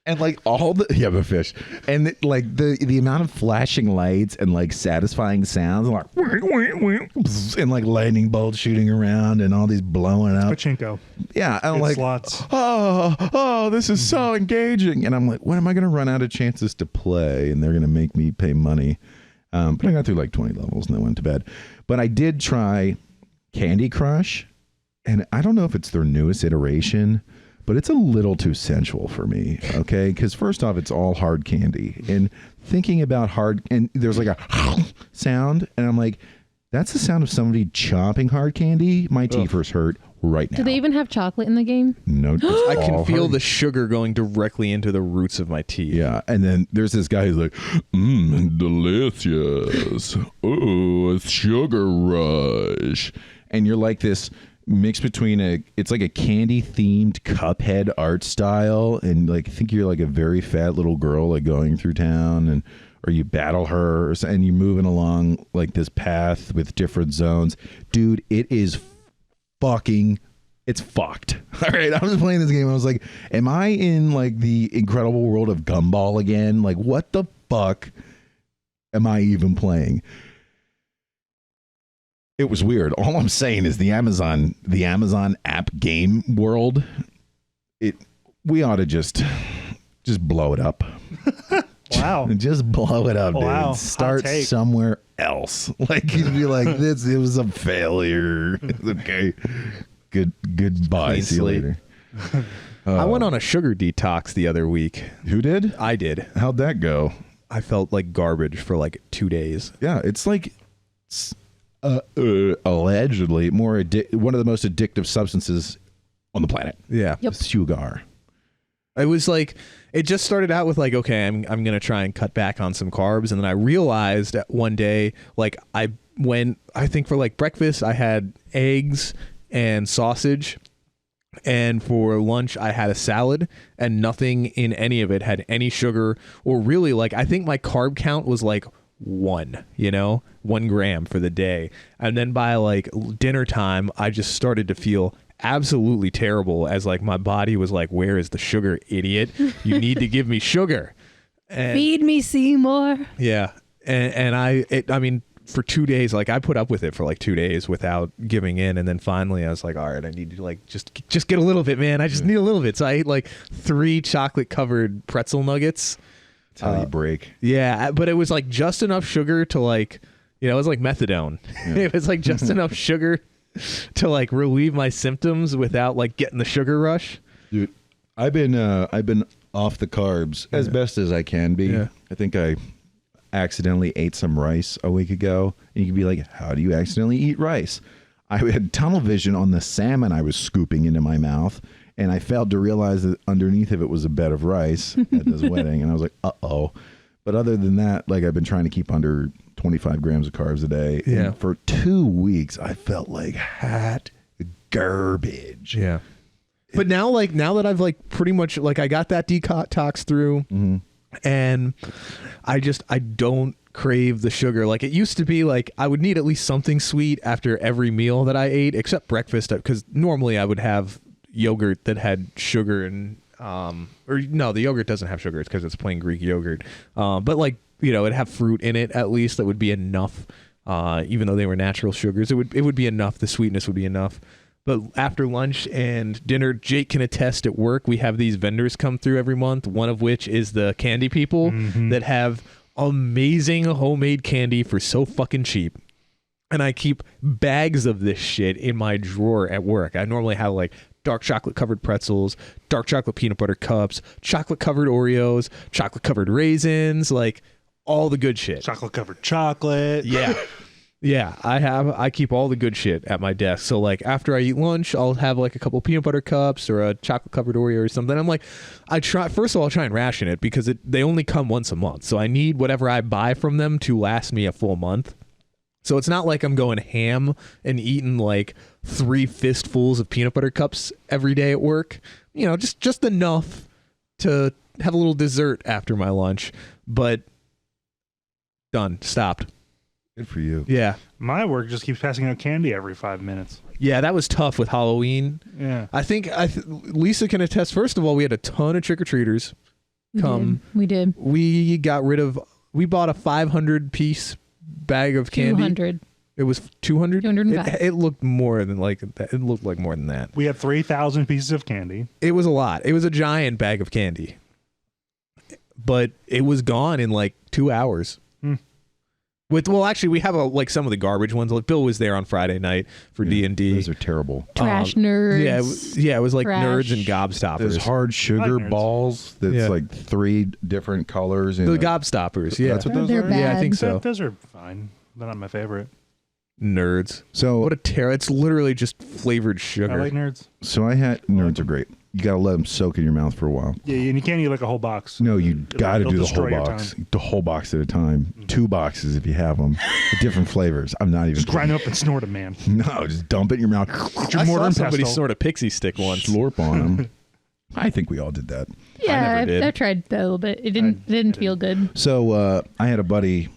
And like all the a fish, and like the amount of flashing lights and like satisfying sounds, like and like lightning bolts shooting around and all these blowing up. Pachinko. Yeah, and I'm Good like, slots. oh, this is so engaging. And I'm like, when am I going to run out of chances to play? And they're going to make me pay money. But I got through like 20 levels and then went to bed. But I did try Candy Crush, and I don't know if it's their newest iteration, but it's a little too sensual for me, okay? Because first off, it's all hard candy. And thinking about and there's like a sound, and I'm like, that's the sound of somebody chomping hard candy. My teeth hurt right now. Do they even have chocolate in the game? No. I can feel the sugar going directly into the roots of my teeth. Yeah, and then there's this guy who's like, delicious. Oh, a sugar rush. And you're like this mix between it's like a candy themed Cuphead art style, and like I think you're like a very fat little girl like going through town, or you battle her, and you're moving along like this path with different zones. Dude, it is it's fucked. All right, I was playing this game. I was like, am I in like the incredible world of Gumball again? Like, what the fuck am I even playing? It was weird. All I'm saying is the Amazon app game world, we ought to just blow it up. Wow. Just blow it up, Wow. dude. Start somewhere else. Like, you'd be like, it was a failure. Okay. Goodbye. Clean See you slate. later. I went on a sugar detox the other week. Who did? I did. How'd that go? I felt like garbage for like 2 days. Yeah, it's like allegedly one of the most addictive substances on the planet. Yeah. Yep. Sugar. It was like, it just started out with like, okay, I'm going to try and cut back on some carbs. And then I realized one day, like I think for like breakfast, I had eggs and sausage. And for lunch, I had a salad, and nothing in any of it had any sugar, or really like, I think my carb count was like 1 gram for the day. And then by like dinner time, I just started to feel absolutely terrible, as like my body was like, where is the sugar, idiot? You need to give me sugar. And Feed me, Seymour. yeah. And I mean, for 2 days, like I put up with it for like 2 days without giving in. And then finally I was like, all right, I need to like, just get a little bit, man. I just need a little bit. So I ate like 3 chocolate covered pretzel nuggets. That's how you break. Yeah. But it was like just enough sugar to like, it was like methadone. Yeah. It was like just enough sugar to like relieve my symptoms without like getting the sugar rush. Dude, I've been off the carbs as best as I can be. Yeah. I think I accidentally ate some rice a week ago, and you could be like, how do you accidentally eat rice? I had tunnel vision on the salmon I was scooping into my mouth, and I failed to realize that underneath of it was a bed of rice at this wedding, and I was like, uh-oh. But other than that, like I've been trying to keep under 25 grams of carbs a day. Yeah. And for 2 weeks, I felt like hot garbage. Yeah. But now that I've like pretty much like I got that detox through, and I don't crave the sugar. Like it used to be like I would need at least something sweet after every meal that I ate, except breakfast, because normally I would have yogurt that had sugar and or no, the yogurt doesn't have sugar. It's because it's plain Greek yogurt. But like, it'd have fruit in it at least. That would be enough. Even though they were natural sugars, it would be enough. The sweetness would be enough. But after lunch and dinner, Jake can attest at work, we have these vendors come through every month, one of which is the candy people that have amazing homemade candy for so fucking cheap. And I keep bags of this shit in my drawer at work. I normally have like dark chocolate covered pretzels, dark chocolate peanut butter cups, chocolate covered Oreos, chocolate covered raisins, like all the good shit. Chocolate covered chocolate. Yeah. Yeah, I keep all the good shit at my desk. So like after I eat lunch, I'll have like a couple peanut butter cups or a chocolate covered Oreo or something. I'm like, first of all, I'll try and ration it because they only come once a month. So I need whatever I buy from them to last me a full month. So it's not like I'm going ham and eating like 3 fistfuls of peanut butter cups every day at work. Just enough to have a little dessert after my lunch, but done, stopped. Good for you. Yeah. My work just keeps passing out candy every 5 minutes. Yeah, that was tough with Halloween. Yeah. I think Lisa can attest. First of all, we had a ton of trick-or-treaters. We did. We bought a 500 piece bag of candy. 200. It was 200? 205. It looked more than like that. It looked like more than that. We had 3,000 pieces of candy. It was a lot. It was a giant bag of candy. But it was gone in like 2 hours. Actually, we have some of the garbage ones. Like Bill was there on Friday night for D&D. Those are terrible. Trash nerds. Yeah, it was like Trash. nerds and gobstoppers. Those hard sugar Nerds. balls that's like 3 different colors. The gobstoppers, yeah. That's what those They're are? bad. Yeah, I think so. Those are fine. They're not my favorite. Nerds. So What a terror. It's literally just flavored sugar. I like nerds. So I had nerds are great. You got to let them soak in your mouth for a while. Yeah, and you can't eat like a whole box. No, you got to It'll do the whole destroy your box. time. The whole box at a time. 2 boxes if you have them. Different flavors. I'm not even. Just grind them up and snort them, man. No, just dump it in your mouth. Get your I mortar saw and somebody pestle. snort a pixie stick once. Slurp on them. I think we all did that. Yeah, never did. I've tried that a little bit. It didn't feel good. So I had a buddy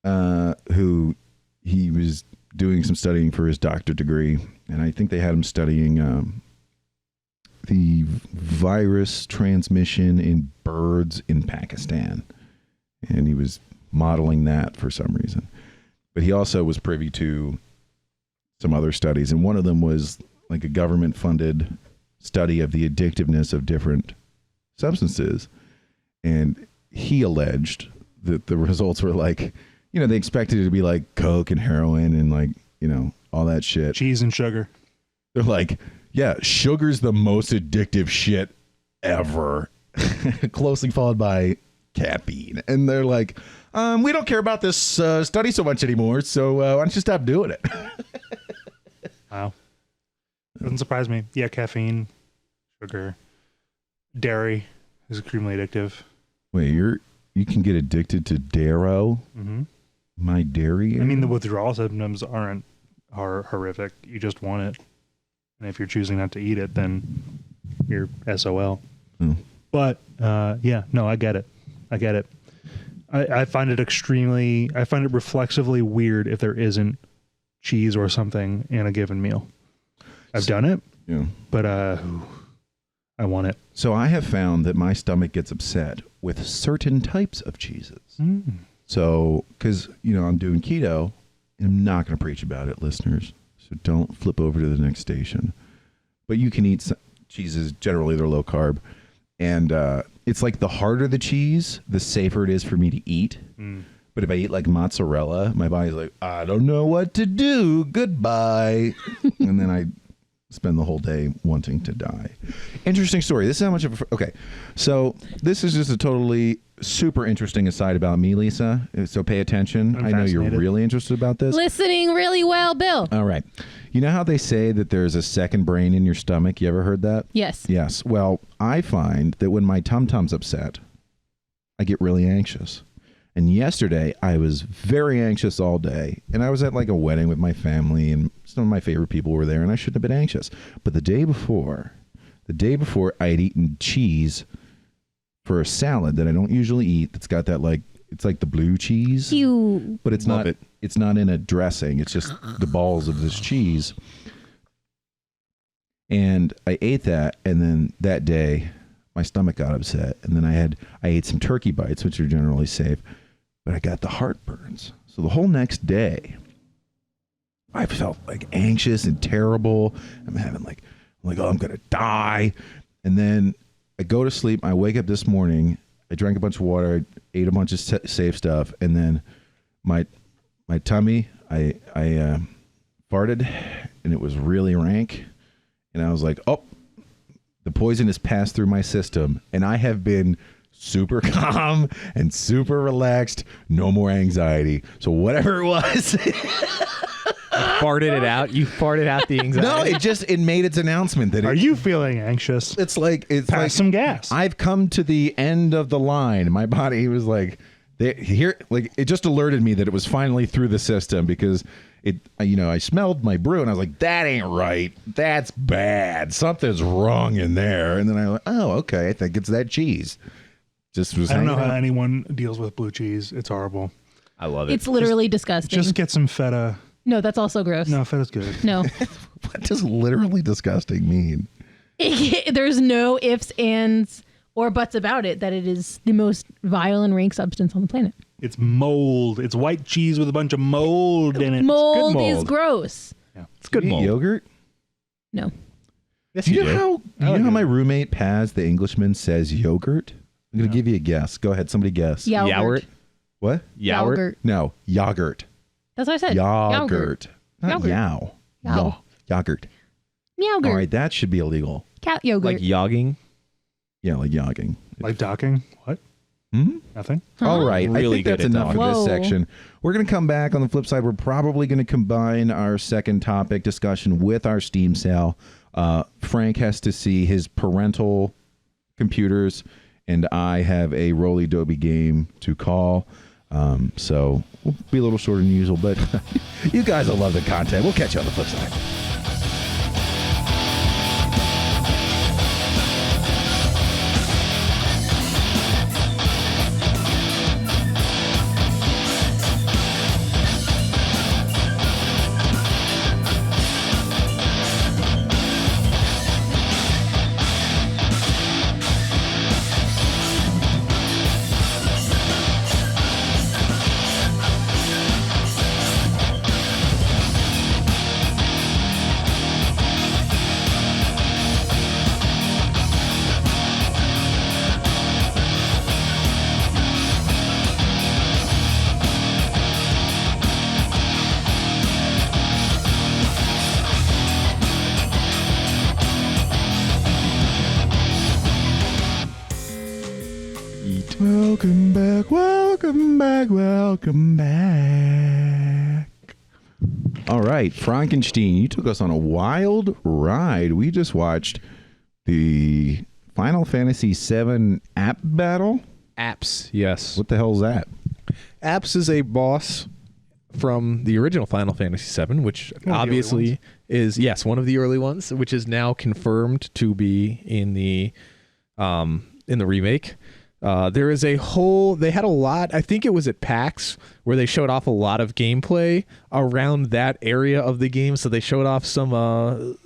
who he was doing some studying for his doctorate degree, and I think they had him studying the virus transmission in birds in Pakistan, and he was modeling that for some reason. But he also was privy to some other studies, and one of them was like a government-funded study of the addictiveness of different substances, and he alleged that the results were like, they expected it to be like coke and heroin and like, all that shit. Cheese and sugar. They're like, yeah, sugar's the most addictive shit ever. Closely followed by caffeine. And they're like, we don't care about this study so much anymore, so why don't you stop doing it? Wow. Doesn't surprise me. Yeah, caffeine, sugar, dairy is extremely addictive. Wait, you can get addicted to Darrow? Mm-hmm. My dairy? I mean, the withdrawal symptoms aren't horrific. You just want it. And if you're choosing not to eat it, then you're SOL. But, I get it. I find it reflexively weird if there isn't cheese or something in a given meal. I've done it, but I want it. So I have found that my stomach gets upset with certain types of cheeses. So, because, I'm doing keto, and I'm not going to preach about it, listeners. So don't flip over to the next station. But you can eat some cheeses. Generally, they're low carb. And it's like the harder the cheese, the safer it is for me to eat. But if I eat like mozzarella, my body's like, I don't know what to do. Goodbye. And then I spend the whole day wanting to die. Interesting story. This is how much of a... Okay. So this is just a totally super interesting aside about me, Lisa. So pay attention. I'm I know you're fascinated. really interested about this. Listening really well, Bill. All right. You know how they say that there's a second brain in your stomach? You ever heard that? Yes. Yes. Well, I find that when my tum-tum's upset, I get really anxious. And yesterday, I was very anxious all day. And I was at like a wedding with my family, and some of my favorite people were there, and I shouldn't have been anxious. But the day before, I had eaten cheese for a salad that I don't usually eat. That's got that like, it's like the blue cheese. You. But it's not. It's not in a dressing. It's just the balls of this cheese. And I ate that, and then that day, my stomach got upset. And then I ate some turkey bites, which are generally safe, but I got the heartburns. So the whole next day, I felt like anxious and terrible. I'm like, oh, I'm gonna die. And then I go to sleep. I wake up this morning. I drank a bunch of water. I ate a bunch of safe stuff, and then my tummy, I farted, and it was really rank. And I was like, oh, the poison has passed through my system, and I have been super calm and super relaxed. No more anxiety. So whatever it was. Farted it out. You farted out the anxiety. No, it made its announcement that Are you feeling anxious? it's like Pass some gas. I've come to the end of the line. My body was like, it just alerted me that it was finally through the system, because I smelled my brew and I was like, that ain't right. That's bad. Something's wrong in there. And then I went, oh, okay. I think it's that cheese. Just was. I don't know hanging how out. anyone deals with blue cheese. It's horrible. I love it. It's literally disgusting. Just get some feta. No, that's also gross. No, feta's good. No. What does literally disgusting mean? There's no ifs, ands, or buts about it that it is the most vile and rank substance on the planet. It's mold. It's white cheese with a bunch of mold in it. Mold, mold. is gross. Yeah. It's good You eat mold. yogurt. No. Yes, Do you know do. how I like how my it. roommate Paz, the Englishman, says yogurt? I'm gonna give you a guess. Go ahead, somebody guess. Yogurt. What? Yogurt. No, yogurt. That's what I said. Yogurt. Not Yogurt. yow. Yow. Yaw. Yogurt. Yogurt. All right, that should be illegal. Cat yogurt. Like yogging. Yeah, like yogging. Like docking. What? Hmm? Nothing? All right, I Really think good that's at enough of that. this Whoa. section. We're going to come back on the flip side. We're probably going to combine our second topic discussion with our Steam sale. Frank has to see his parental computers, and I have a roly-doby game to call. So we'll be a little shorter than usual, but you guys will love the content. We'll catch you on the flip side. Welcome back, welcome back, welcome back. All right, Frankenstein, you took us on a wild ride. We just watched the Final Fantasy VII app battle. Apps. Yes. What the hell's that? Apps is a boss from the original Final Fantasy VII, which the early obviously is one of the early ones, which is now confirmed to be in the remake. There is a whole, they had a lot, I think it was at PAX, where they showed off a lot of gameplay around that area of the game. So they showed off some of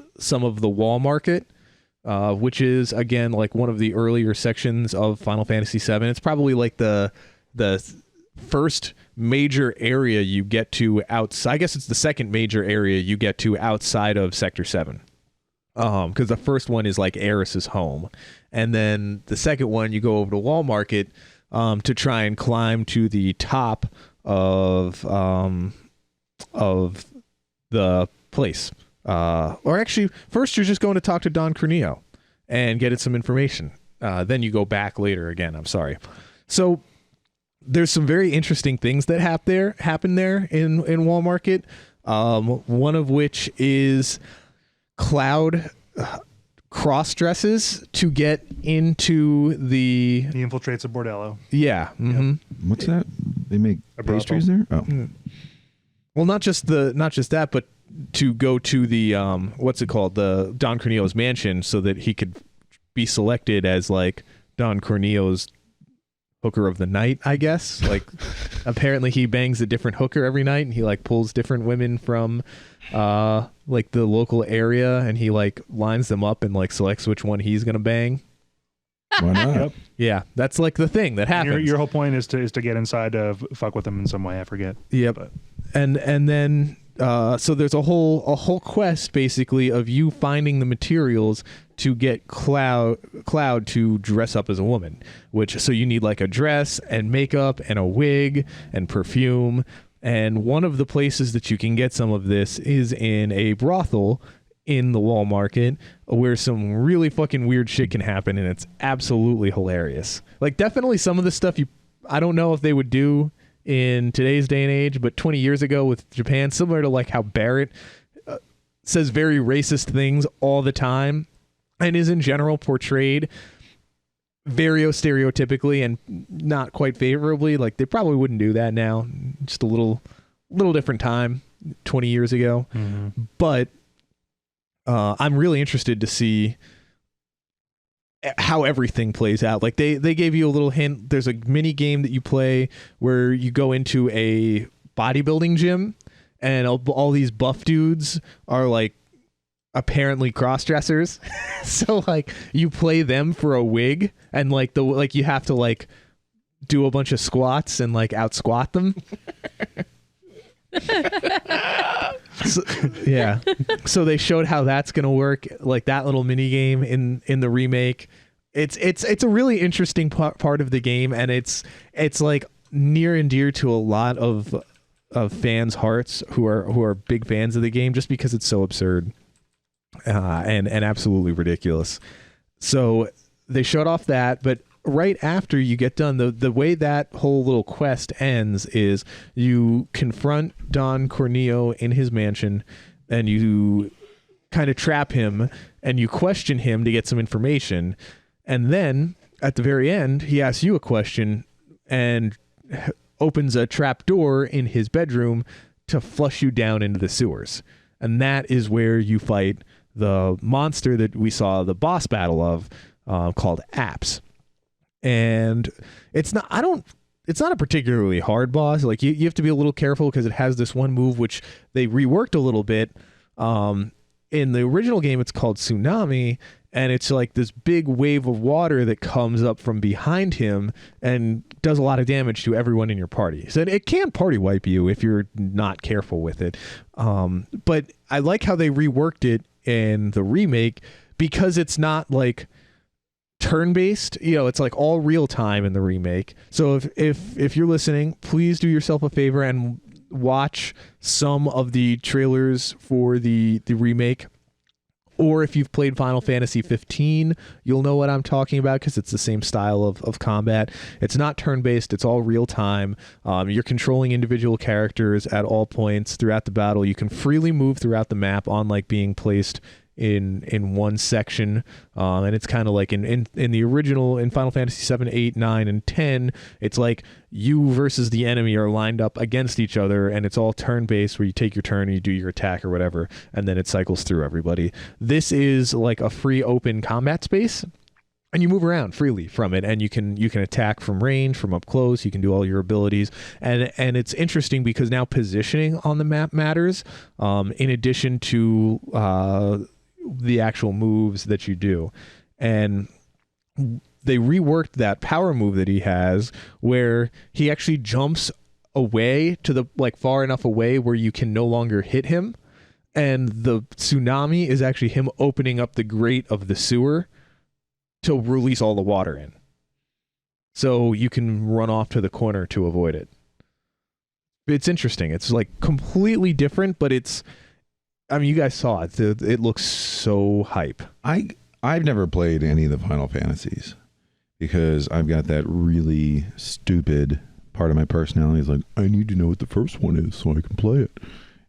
the wall market, which is, again, like one of the earlier sections of Final Fantasy VII. It's probably like the first major area you get to outside. I guess it's the second major area you get to outside of Sector 7. Because the first one is like Eris's home. And then the second one, you go over to Wall Market to try and climb to the top of the place. Or actually, first you're just going to talk to Don Corneo and get some information. Then you go back later again. I'm sorry. So there's some very interesting things that happen there in Wall Market. One of which is Cloud cross dresses to get into the He infiltrates a bordello. Mm-hmm. What's that? They make A brothel. pastries there? Oh. Well, not just that, but to go to the what's it called, the Don Corneo's mansion, so that he could be selected as like Don Corneo's hooker of the night, I guess. Like apparently he bangs a different hooker every night, and he like pulls different women from like the local area, and he like lines them up and like selects which one he's gonna bang. Why not? Yep. Yeah, that's like the thing that happens. Your whole point is to get inside to fuck with them in some way. I forget. Yep. But And then so there's a whole quest basically of you finding the materials to get Cloud to dress up as a woman, so you need like a dress and makeup and a wig and perfume. And one of the places that you can get some of this is in a brothel in the Wall Market, where some really fucking weird shit can happen, and it's absolutely hilarious. Like definitely some of the stuff I don't know if they would do in today's day and age, but 20 years ago with Japan, similar to like how Barrett says very racist things all the time and is in general portrayed very stereotypically and not quite favorably. Like they probably wouldn't do that now. Just a little different time 20 years ago. mm-hmm. But I'm really interested to see how everything plays out. Like they gave you a little hint. There's a mini game that you play where you go into a bodybuilding gym, and all these buff dudes are like apparently cross-dressers. So like you play them for a wig, and like you have to like do a bunch of squats and like out squat them. So, yeah. So they showed how that's gonna work, like that little mini game in the remake. It's a really interesting part of the game, and it's like near and dear to a lot of fans' hearts who are big fans of the game, just because it's so absurd and absolutely ridiculous. So they showed off that, but right after you get done, the way that whole little quest ends is you confront Don Corneo in his mansion, and you kind of trap him, and you question him to get some information, and then at the very end he asks you a question and opens a trap door in his bedroom to flush you down into the sewers. And that is where you fight the monster that we saw the boss battle of, called Apps. And it's not a particularly hard boss. Like you have to be a little careful because it has this one move which they reworked a little bit. In the original game it's called Tsunami, and it's like this big wave of water that comes up from behind him and does a lot of damage to everyone in your party. So it can party wipe you if you're not careful with it. But I like how they reworked it in the remake, because it's not like turn-based, it's like all real time in the remake. So if you're listening, please do yourself a favor and watch some of the trailers for the remake. Or if you've played Final Fantasy 15, you'll know what I'm talking about, because it's the same style of combat. It's not turn-based. It's all real-time. You're controlling individual characters at all points throughout the battle. You can freely move throughout the map, unlike being placed in one section. And it's kind of like in the original, in Final Fantasy 7, 8, 9, and 10, it's like you versus the enemy are lined up against each other, and it's all turn-based, where you take your turn and you do your attack or whatever, and then it cycles through everybody. This is like a free open combat space, and you move around freely from it, and you can attack from range, from up close. You can do all your abilities, and it's interesting because now positioning on the map matters, in addition to the actual moves that you do. And they reworked that power move that he has, where he actually jumps away to the far enough away where you can no longer hit him, and the tsunami is actually him opening up the grate of the sewer to release all the water in, so you can run off to the corner to avoid it. It's interesting. It's like completely different, but you guys saw it. It looks so hype. I've never played any of the Final Fantasies because I've got that really stupid part of my personality is like, I need to know what the first one is so I can play it.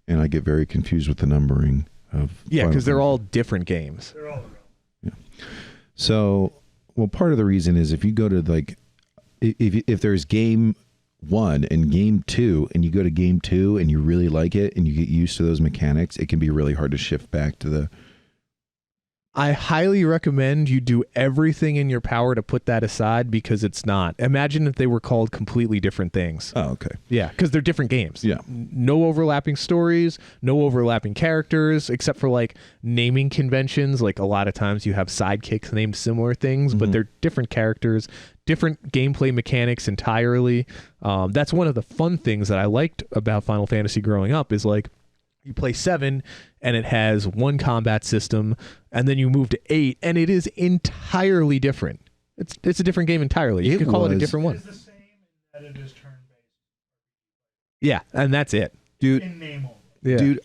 And I get very confused with the numbering of... Yeah, because they're all different games. They're all yeah. So, well, part of the reason is if you go to if there's game 1 and game 2 and you go to game 2 and you really like it and you get used to those mechanics, it can be really hard to shift back to the... I highly recommend you do everything in your power to put that aside, because it's not. Imagine if they were called completely different things. Oh, okay. Yeah, because they're different games. Yeah. No overlapping stories, no overlapping characters, except for like naming conventions. Like a lot of times you have sidekicks named similar things, but they're different characters, different gameplay mechanics entirely. That's one of the fun things that I liked about Final Fantasy growing up, is like, you play 7 and it has one combat system, and then you move to 8 and it is entirely different. It's a different game entirely. You can call it a different one. It's the same in that it is turn-based. Yeah, and that's it. Dude, In name only. Yeah. Dude,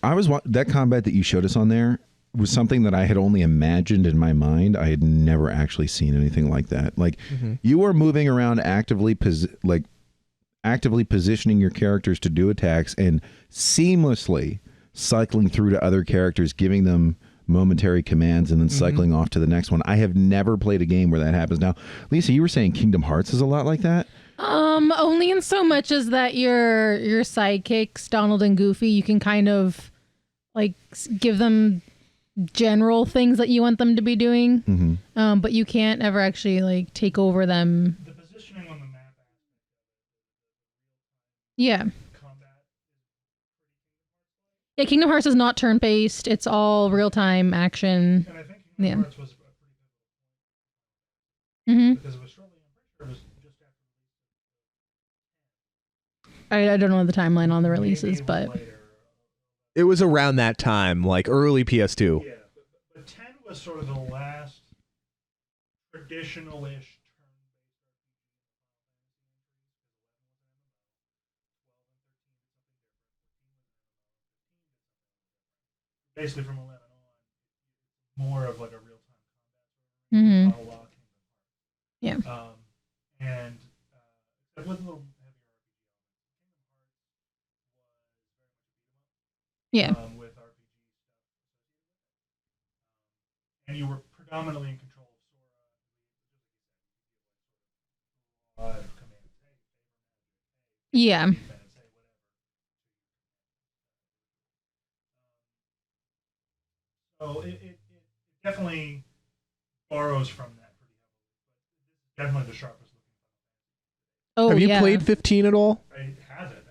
that combat that you showed us on there was something that I had only imagined in my mind. I had never actually seen anything like that. Like, you were moving around actively positioning your characters to do attacks and seamlessly cycling through to other characters, giving them momentary commands, and then cycling off to the next one. I have never played a game where that happens. Now, Lisa, you were saying Kingdom Hearts is a lot like that? Only in so much as that your sidekicks, Donald and Goofy, you can kind of like give them general things that you want them to be doing, but you can't ever actually like take over them. The positioning on the map. Yeah. Combat. Yeah, Kingdom Hearts is not turn-based. It's all real-time action. And I think Kingdom Hearts was a pretty Mm-hmm. because it was shortly, I'm pretty sure it was just after. I don't know the timeline on the releases, but Later. It was around that time, like early PS2. Yeah, but 10 was sort of the last traditional-ish basically from 11 on, more of like a real-time Mhm. combat, a la Kingdom Hearts. Yeah. And with a little heavier Yeah. with RPG stuff, and you were predominantly in control of Sora. Commands, Yeah. defense, whatever. So it definitely borrows from that pretty heavily. But definitely the sharpest looking. Oh, Have you yeah. played 15 at all? I have it. I have not.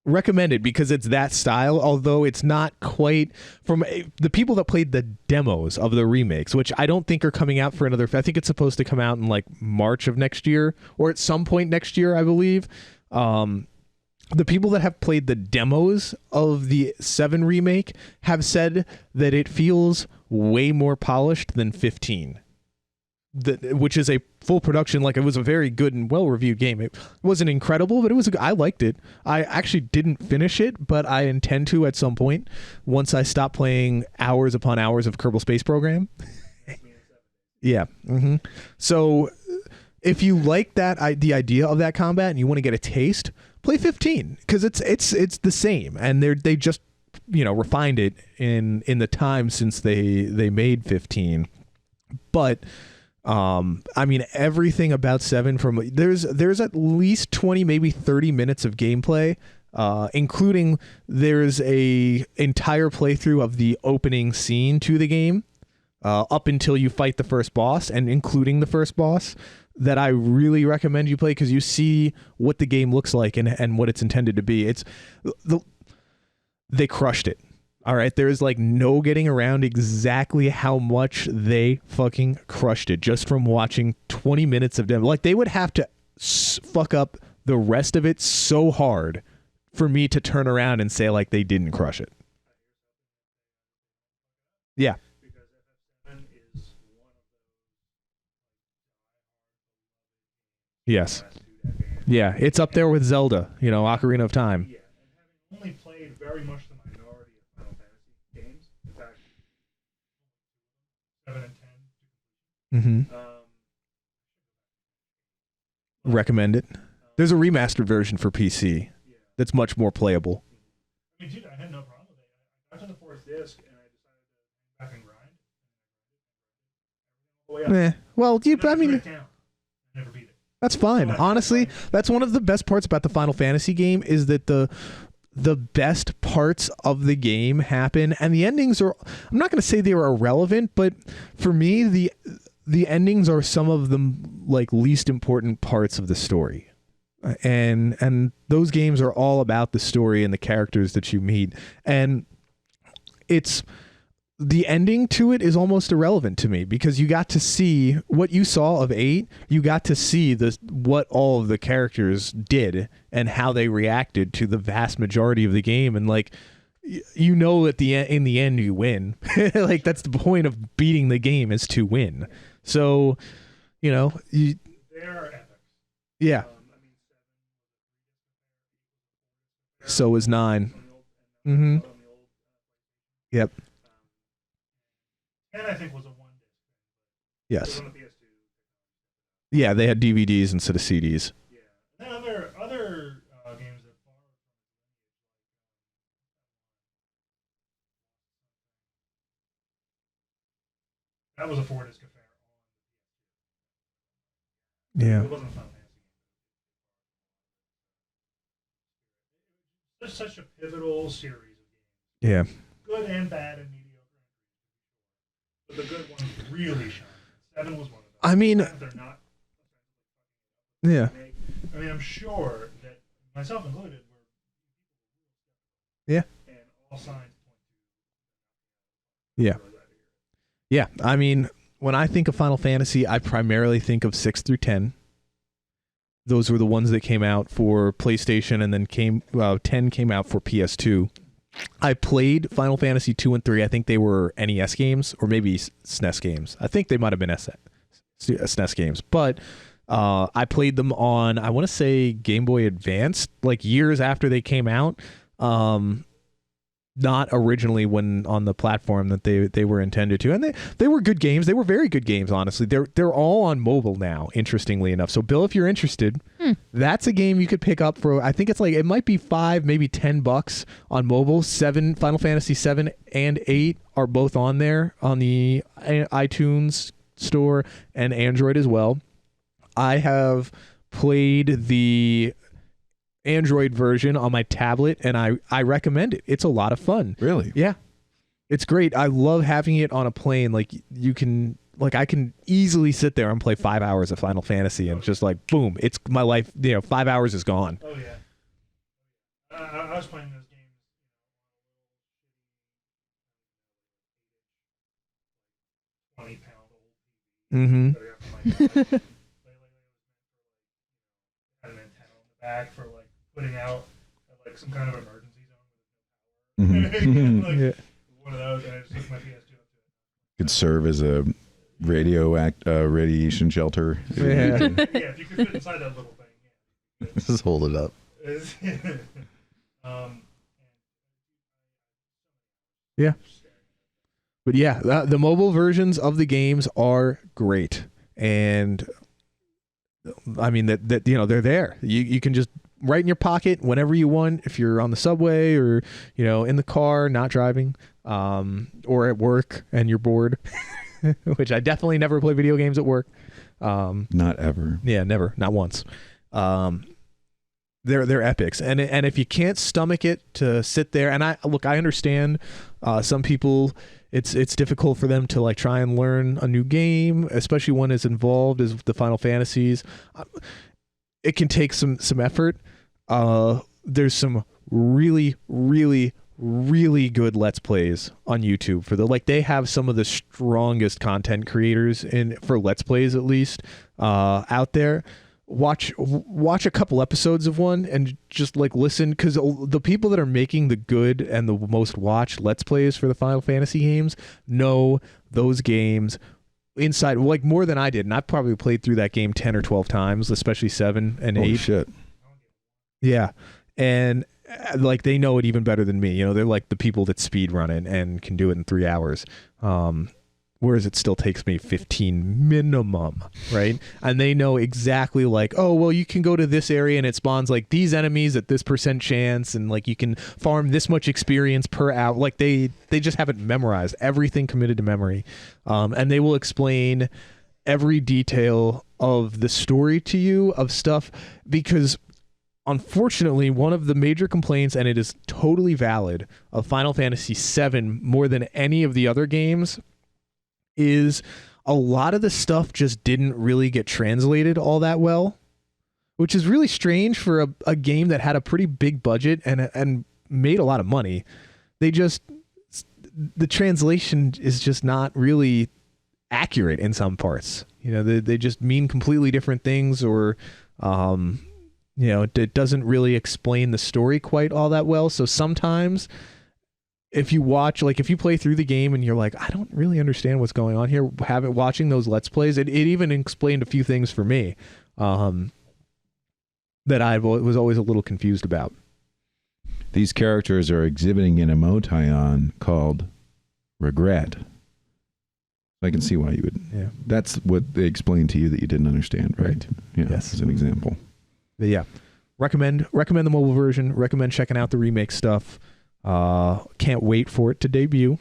Recommended because it's that style, although it's not quite from the people that played the demos of the remakes, which I don't think are coming out for another. I think it's supposed to come out in like March of next year or at some point next year, I believe. The people that have played the demos of the 7 remake have said that it feels way more polished than 15. Which is a full production, like it was a very good and well-reviewed game. It wasn't incredible, but I liked it. I actually didn't finish it, but I intend to at some point once I stop playing hours upon hours of Kerbal Space Program. Yeah. Mm-hmm. So if you like the idea of that combat and you want to get a taste, play 15 because it's the same, and they just refined it in the time since they made 15, but. I mean, everything about 7 there's at least 20, maybe 30 minutes of gameplay, including there's a entire playthrough of the opening scene to the game, up until you fight the first boss and including the first boss that I really recommend you play because you see what the game looks like and what it's intended to be. They crushed it. All right, there's like no getting around exactly how much they fucking crushed it just from watching 20 minutes of them. Like they would have to fuck up the rest of it so hard for me to turn around and say like they didn't crush it. Yeah. Because FF7 is one of those Yes. Yeah, it's up there with Zelda, Ocarina of Time. Yeah, and having only played very much the minority of Final Fantasy games, in fact, 7 and 10. Mm-hmm. Recommend it. There's a remastered version for PC that's much more playable. I mean, dude, I had no problem with it. I got to the 4th disc and I decided to back and grind. Well, I mean, I never beat it. That's fine. Honestly, that's one of the best parts about the Final Fantasy game is that the best parts of the game happen, and the endings are. I'm not going to say they are irrelevant, but for me, the endings are some of the like least important parts of the story. And those games are all about the story and the characters that you meet, and it's the ending to it is almost irrelevant to me because you got to see what you saw of 8. You got to see what all of the characters did and how they reacted to the vast majority of the game, and like in the end you win. Like that's the point of beating the game is to win. So They're epic. Yeah. So is 9. Mm-hmm. Yep. 10, I think, was a 1 disc. Yes. On the PS2. Yeah, they had DVDs instead of CDs. Yeah. And then other games that borrowed that was a 4 disc affair. Yeah. It wasn't a Final Fantasy game. It's such a pivotal series of games. Yeah. Good and bad and mediocre. But the good ones really shine. 7 was one of them. I mean, they're not. yeah. I mean, I'm sure that myself included were. Yeah. And Yeah. Yeah. I mean, when I think of Final Fantasy, I primarily think of 6 through 10. Those were the ones that came out for PlayStation, and then 10 came out for PS2. I played Final Fantasy 2 and 3. I think they were NES games or maybe SNES games. I think they might have been SNES games. But I played them on, I want to say, Game Boy Advance, like years after they came out. Not originally when on the platform that they were intended to. And they were good games. They were very good games, honestly. They're all on mobile now, interestingly enough. So, Bill, if you're interested, that's a game you could pick up for, I think it might be $5, maybe $10 on mobile. Final Fantasy 7 and 8 are both on there on the iTunes store and Android as well. I have played the Android version on my tablet, and I recommend it. It's a lot of fun. Really? Yeah. It's great. I love having it on a plane. Like, I can easily sit there and play 5 hours of Final Fantasy and just like, boom, it's my life. 5 hours is gone. Oh, yeah. I was playing those games. 20-pound old TV. Had an antenna on the back for like putting out like some kind of emergency zone. One of those, and I just took my PS2 up to it. Could serve as a radiation shelter. Yeah. If you could fit inside that little thing. Yeah. Just hold it up. Yeah. But yeah, the mobile versions of the games are great. And I mean that they're there. You can just right in your pocket whenever you want, if you're on the subway or in the car not driving, or at work and you're bored, which I definitely never play video games at work. Not ever. Yeah, never, not once. They're epics, and if you can't stomach it to sit there, and I understand some people. It's difficult for them to like try and learn a new game, especially one as involved as the Final Fantasies. It can take some effort. There's some really, really, really good Let's Plays on YouTube they have some of the strongest content creators for Let's Plays, at least, out there. Watch a couple episodes of one and just like listen, because the people that are making the good and the most watched Let's Plays for the Final Fantasy games know those games inside like more than I did, and I've probably played through that game 10 or 12 times, especially 7 and 8. Holy shit. Yeah, and like they know it even better than me. They're like the people that speed run it and can do it in 3 hours. Whereas it still takes me 15 minimum, right? And they know exactly like, oh, well, you can go to this area and it spawns like these enemies at this % chance, and like you can farm this much experience per hour. Like they just have it memorized, everything committed to memory. And they will explain every detail of the story to you of stuff, because unfortunately, one of the major complaints, and it is totally valid, of Final Fantasy VII more than any of the other games is a lot of the stuff just didn't really get translated all that well, which is really strange for a game that had a pretty big budget and made a lot of money. The translation is just not really accurate in some parts. They just mean completely different things, or it doesn't really explain the story quite all that well. So sometimes if you play through the game and you're like, I don't really understand what's going on here, watching those Let's Plays, it even explained a few things for me that I was always a little confused about. These characters are exhibiting an emoticon called regret. I can see why you would. Yeah. That's what they explained to you that you didn't understand, right? Yeah, yes. As an example. But yeah. Recommend the mobile version. Recommend checking out the remake stuff. Can't wait for it to debut.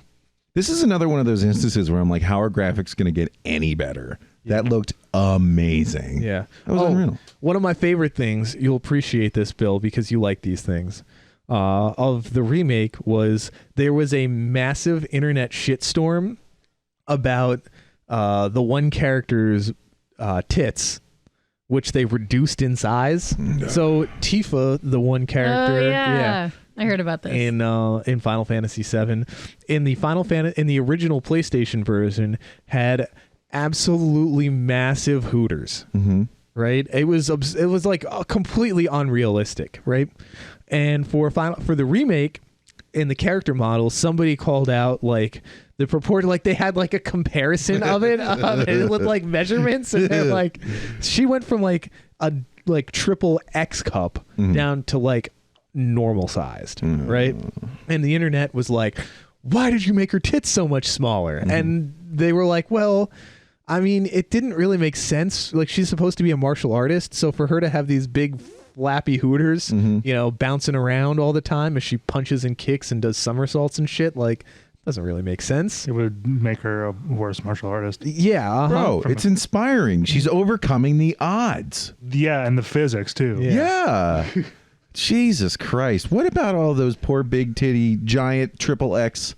This is another one of those instances where I'm like, how are graphics going to get any better? Yeah. That looked amazing. Yeah. That was unreal. One of my favorite things, you'll appreciate this, Bill, because you like these things, of the remake was there was a massive internet shitstorm about the one character's tits, which they reduced in size. No. So Tifa, the one character, I heard about this. in Final Fantasy VII. In the original PlayStation version, had absolutely massive hooters. Mm-hmm. Right? It was like completely unrealistic, right? And for the remake, in the character model, somebody called out like the purport, like they had like a comparison of it with like measurements, and they're like, she went from like a triple X cup down to like normal sized, right? And the internet was like, why did you make her tits so much smaller? And they were like, well, I mean, it didn't really make sense. Like, she's supposed to be a martial artist, so for her to have these big flappy hooters, you know, bouncing around all the time as she punches and kicks and does somersaults and shit, like, doesn't really make sense. It would make her a worse martial artist. Yeah, Bro, it's inspiring. She's overcoming the odds. Yeah, and the physics too. Yeah. Jesus Christ. What about all those poor big titty giant triple X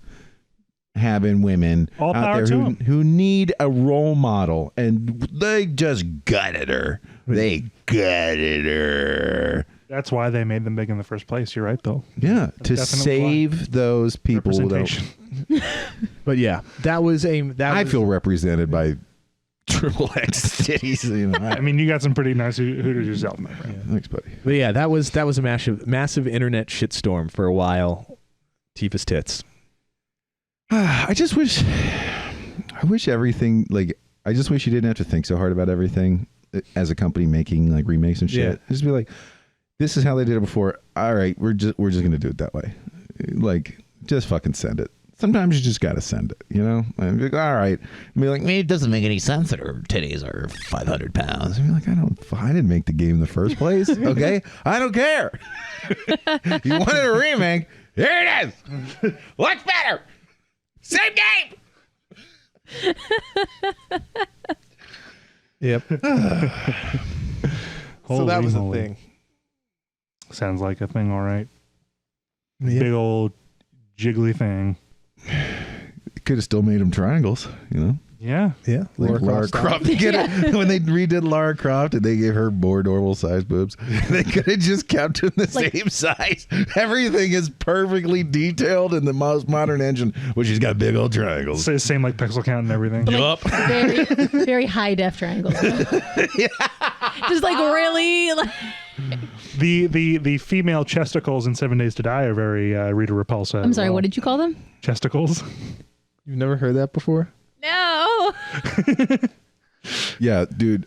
having women All out power there to 'em. who need a role model, and they just gutted her. They gutted her. That's why they made them big in the first place. You're right, though. Yeah, to definitely save those people. Representation. But yeah, I feel represented by triple X titties. You know, I mean, you got some pretty nice hooters yourself, my friend. thanks, buddy. But yeah, that was a massive internet shitstorm for a while. Tifa's tits. I wish everything, like, I just wish you didn't have to think so hard about everything as a company making like remakes and shit. Yeah. Just be like, this is how they did it before. All right, we're just gonna do it that way. Like, just fucking send it. Sometimes you just gotta send it, you know? And be like, all right. And be like, it doesn't make any sense that her titties are 500 pounds. And be like, I didn't make the game in the first place. Okay, I don't care. You wanted a remake? Here it is. What's better? Same game. Yep. So that was a thing. Sounds like a thing, all right. Yeah. Big old jiggly thing. Could have still made them triangles, you know? Yeah. Yeah. Like Lara Croft. When they redid Lara Croft and they gave her more normal sized boobs, they could have just kept them the same size. Everything is perfectly detailed in the most modern engine, which has got big old triangles. So same like pixel count and everything. Like, very, very high def triangles. Just like really. Like, The female chesticles in 7 Days to Die are very Rita Repulsa. I'm sorry, what did you call them? Chesticles. You've never heard that before? No. Yeah, dude.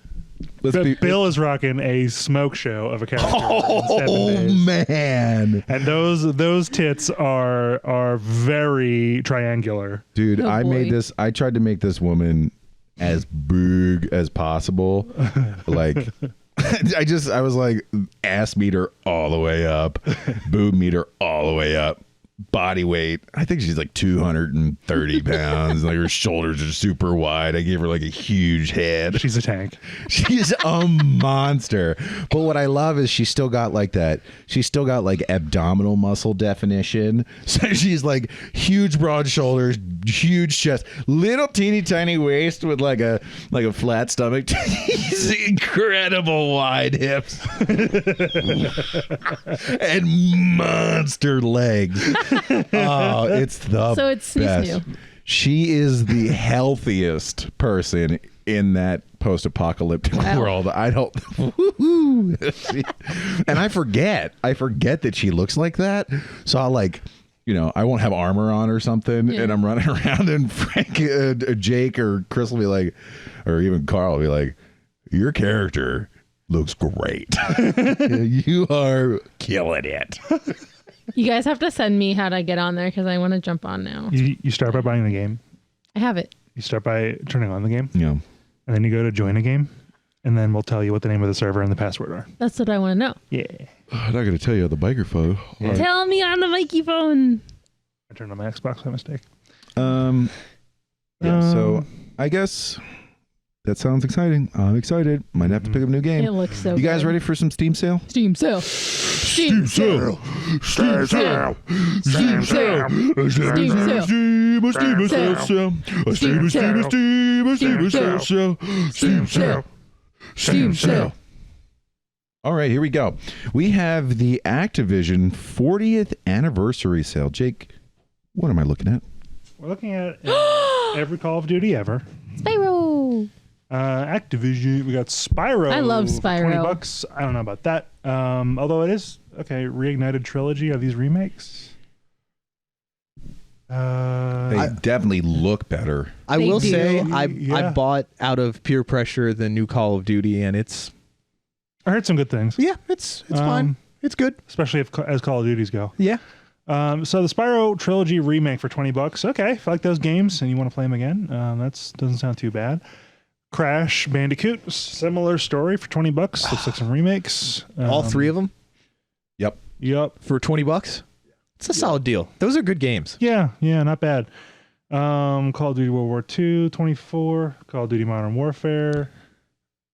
Bill is rocking a smoke show of a character. Oh, in 7 days. man. And those tits are very triangular. Dude, Oh, boy. I tried to make this woman as big as possible. Like, I was like, ass meter all the way up, boob meter all the way up, body weight. I think she's like 230 pounds. Like, her shoulders are super wide. I gave her like a huge head. She's a tank. She's a monster. But what I love is she's still got like abdominal muscle definition. So she's like huge broad shoulders, huge chest, little teeny tiny waist with like a flat stomach. She's incredible wide hips and monster legs. Oh, it's the So it's best. Snoo. She is the healthiest person in that post-apocalyptic world. I don't. And I forget that she looks like that. So I'll like, you know, I won't have armor on or something, and I'm running around, and Frank, Jake, or Chris will be like, or even Carl will be like, your character looks great. You are killing it. You guys have to send me how to get on there because I want to jump on now. You start by buying the game. I have it. You start by turning on the game. Yeah. And then you go to join a game. And then we'll tell you what the name of the server and the password are. That's what I want to know. Yeah. I'm not going to tell you on the microphone. Yeah. Tell me on the microphone. I turned on my Xbox by mistake. Yeah, so I guess that sounds exciting. I'm excited. Might have to pick up a new game. It looks so You guys good. ready for some Steam sale? Steam sale. Steam sale. Steam sale. Steam sale. Steam sale. Steam sale. All right, here we go. We have the Activision 40th anniversary sale. Jake, what am I looking at? We're looking at every Call of Duty ever. Spyro. Activision. We got Spyro. I love for Spyro. $20. I don't know about that. Although it is reignited trilogy of these remakes. They definitely look better. I They will do. say I Yeah. bought out of peer pressure the new Call of Duty, and it's I heard some good things, it's fine. It's good. especially as Call of Duties go. Yeah. So the Spyro trilogy remake for $20. Okay, if you like those games and you want to play them again, that doesn't sound too bad. Crash Bandicoot, similar story for $20. Looks like some remakes. All three of them Yep. Yep. for $20. It's a solid deal. Those are good games. Yeah, not bad. Call of Duty World War II, 24. Call of Duty Modern Warfare,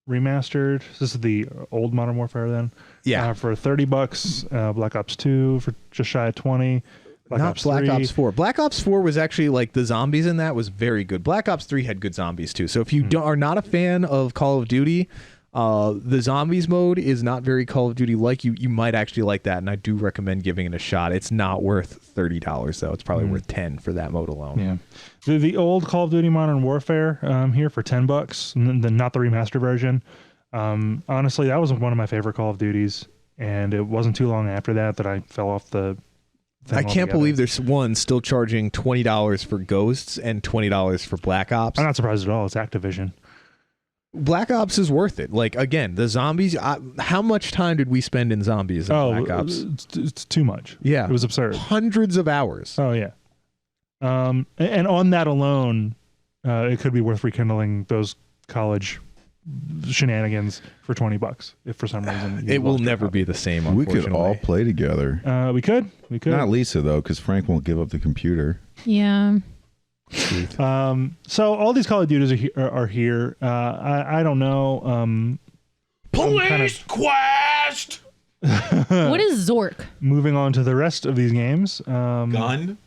remastered. This is the old Modern Warfare then. Yeah. For $30. Black Ops 2 for just shy of 20. Not Black Ops 4. Black Ops 4 was actually like the zombies in that was very good. Black Ops 3 had good zombies too. So if you are not a fan of Call of Duty, the zombies mode is not very Call of Duty like. You might actually like that, and I do recommend giving it a shot. It's not worth $30 though. It's probably worth $10 for that mode alone. Yeah. The old Call of Duty Modern Warfare here for $10, and then not the remastered version. Honestly, that was one of my favorite Call of Duties, and it wasn't too long after that I fell off the thing I can't altogether. believe there's one still charging $20 for Ghosts and $20 for Black Ops. I'm not surprised at all. It's Activision. Black Ops is worth it. Like, again, the zombies, how much time did we spend in zombies in Black Ops? It's too much. Yeah. It was absurd. Hundreds of hours. Oh, yeah. And on that alone, it could be worth rekindling those college shenanigans for $20 if for some reason you It will lost your never copy. be the same, We unfortunately. could all play together. We could. Not Lisa, though, because Frank won't give up the computer. Yeah. So all these Call of Duties are here. I don't know. Police Quest! What is Zork? Moving on to the rest of these games. Gun?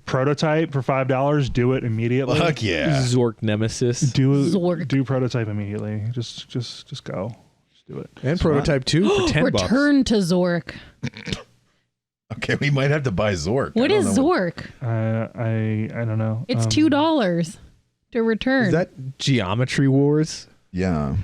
Prototype for $5. Do it immediately. Fuck yeah. Zork Nemesis. Zork. Do prototype immediately. Just go. Just do it. And Prototype 2 for $10. Return to Zork. Okay, we might have to buy Zork. What is Zork? I don't know. It's $2 to return. Is that Geometry Wars? Yeah.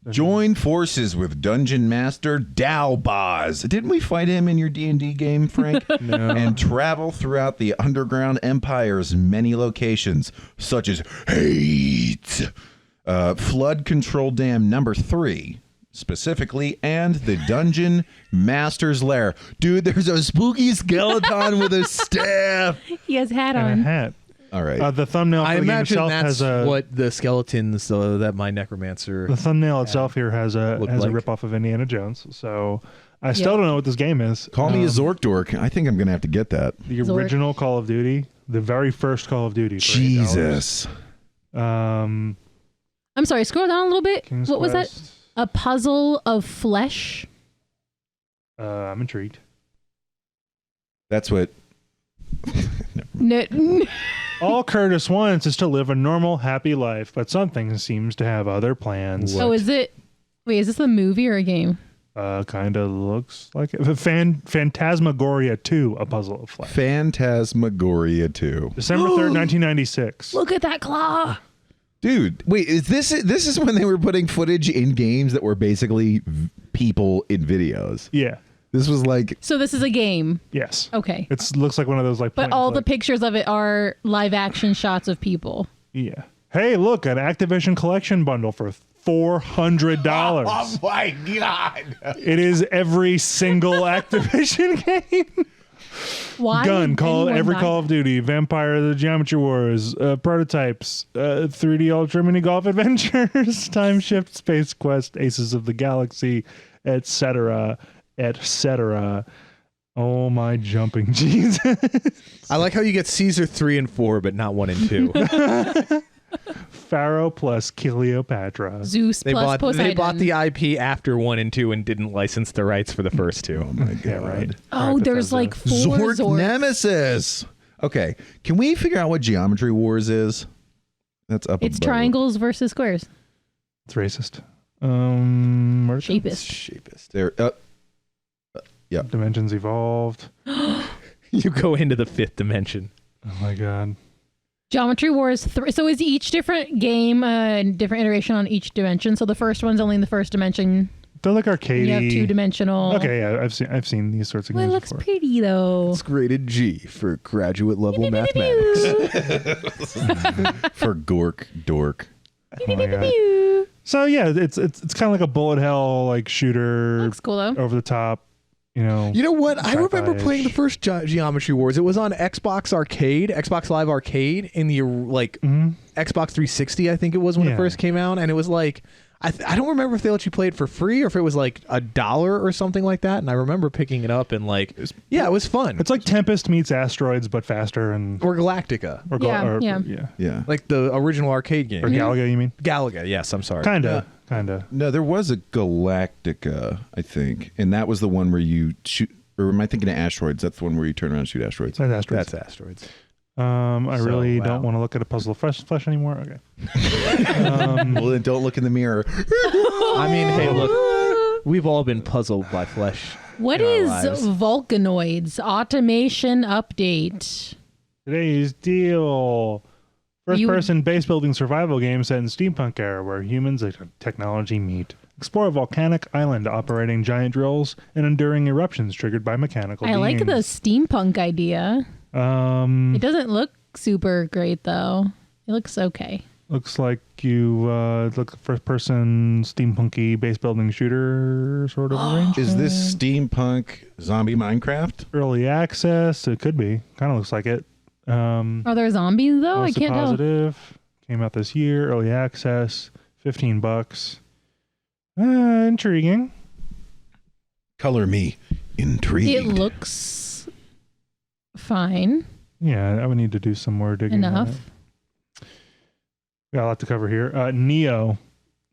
Join forces with Dungeon Master Dalbaz. Didn't we fight him in your D&D game, Frank? No. And travel throughout the Underground Empire's many locations, such as Hate, Flood Control Dam number 3, specifically, and the Dungeon Master's Lair. Dude, there's a spooky skeleton with a staff. He has hat And a on. hat. All right. The thumbnail for I the game imagine itself that's has a. what the skeletons that my necromancer... The thumbnail itself here has a Look a like. ripoff of Indiana Jones. So I still don't know what this game is. Call me a Zork dork. I think I'm going to have to get that. The Zork. original Call of Duty, the very first Call of Duty. For Jesus. $8. I'm sorry, scroll down a little bit. King's What was that? Quest. A puzzle of flesh? I'm intrigued. That's what... No. All Curtis wants is to live a normal, happy life, but something seems to have other plans. Oh, is it? Wait, is this a movie or a game? Kind of looks like it. Phantasmagoria 2, A Puzzle of Flesh. Phantasmagoria 2. December 3rd, 1996. Look at that claw. Dude, wait, is this is when they were putting footage in games that were basically people in videos. Yeah. This was like, So this is a game. Yes. Okay. It looks like one of those like. But point all and the click. pictures of it are live action shots of people. Yeah. Hey, look, an Activision collection bundle for $400. oh my God. It is every single Activision game. Why? Gun, would Call anyone every buy- Call of Duty, Vampire, the Geometry Wars, Prototypes, 3D Ultra Mini Golf Adventures, Time Shift, Space Quest, Aces of the Galaxy, etc., etc. Oh my jumping Jesus! I like how you get Caesar 3 and 4, but not 1 and 2. Pharaoh plus Cleopatra. Zeus They plus bought Poseidon. the IP after 1 and 2 and didn't license the rights for the first 2. Oh my God. Yeah, right. Oh, there's Bethesda. like 4 Zork Zorks. Nemesis. Okay, can we figure out what Geometry Wars is? That's up It's above. triangles versus squares. It's racist. merchants. Shapist. There. Yeah. Dimensions evolved. You go into the 5th dimension. Oh my god. Geometry Wars 3. So is each different game different iteration on each dimension? So the first one's only in the first dimension. They're like arcadey. You have 2-dimensional. Okay, yeah, I've seen these sorts of Well, it games looks before. pretty though. It's rated G for graduate level mathematics. For dork. Oh my God. So yeah, it's kind of like a bullet hell like shooter, Looks cool though. over the top. You know. You know what? I remember sci-fi-ish. playing the first Geometry Wars. It was on Xbox Arcade, Xbox Live Arcade, in the Xbox 360, I think it was when it first came out, and it was like I don't remember if they let you play it for free or if it was like $1 or something like that. And I remember picking it up and like, it was fun. It's like Tempest meets Asteroids, but faster and Or Galactica, Yeah. like the original arcade game. Or Galaga, you mean? Galaga, yes. I'm sorry. Kinda. No, there was a Galactica, I think, and that was the one where you shoot. Or am I thinking of Asteroids? That's the one where you turn around and shoot asteroids. That's Asteroids. That's Asteroids. I really don't want to look at a puzzle of flesh anymore. Okay. Well, then don't look in the mirror. I mean, hey, look, we've all been puzzled by flesh. What in our is lives. Volcanoids automation update? Today's deal. First-person base-building survival game set in steampunk era where humans and technology meet. Explore a volcanic island operating giant drills and enduring eruptions triggered by mechanical beings. I like the steampunk idea. It doesn't look super great though. It looks okay. Looks like you look first-person steampunky base-building shooter sort of range. Is this steampunk zombie Minecraft? Early access? It could be. Kind of looks like it. Are there zombies though? I can't tell. Positive. Came out this year. Early access. $15. Intriguing. Color me intrigued. It looks fine. Yeah, I would need to do some more digging. Enough. On it. We got a lot to cover here. Neo.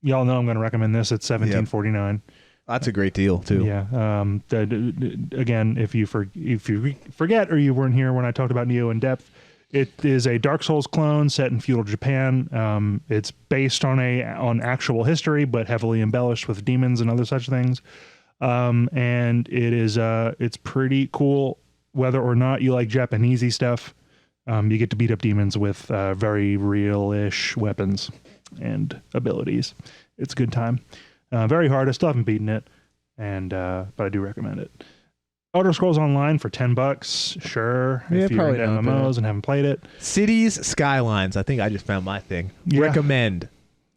Y'all know I'm going to recommend this at $17.49. That's a great deal too. Yeah. Again, if you forget or you weren't here when I talked about Neo in depth, it is a Dark Souls clone set in feudal Japan. It's based on actual history, but heavily embellished with demons and other such things. And it is it's pretty cool. Whether or not you like Japanesey stuff, you get to beat up demons with very real-ish weapons and abilities. It's a good time. Very hard. I still haven't beaten it, but I do recommend it. Elder Scrolls Online for $10. Sure, Yeah, if you're probably into not MMOs and haven't played it. Cities Skylines. I think I just found my thing. Yeah. Recommend.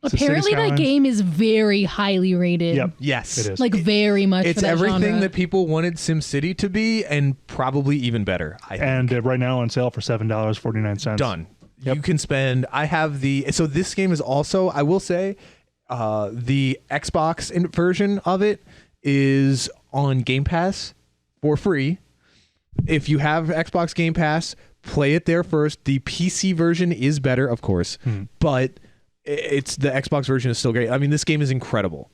Apparently that Skylines? game is very highly rated. Yep, Yes. it is. Like very much It's for that everything genre. that people wanted SimCity to be, and probably even better. I think. And right now on sale for $7.49. Done. Yep. You can spend. I have the. So this game is also. I will say, the Xbox version of it is on Game Pass for free. If you have Xbox Game Pass, play it there first. The PC version is better, of course, but it's the Xbox version is still great. I mean, this game is incredible.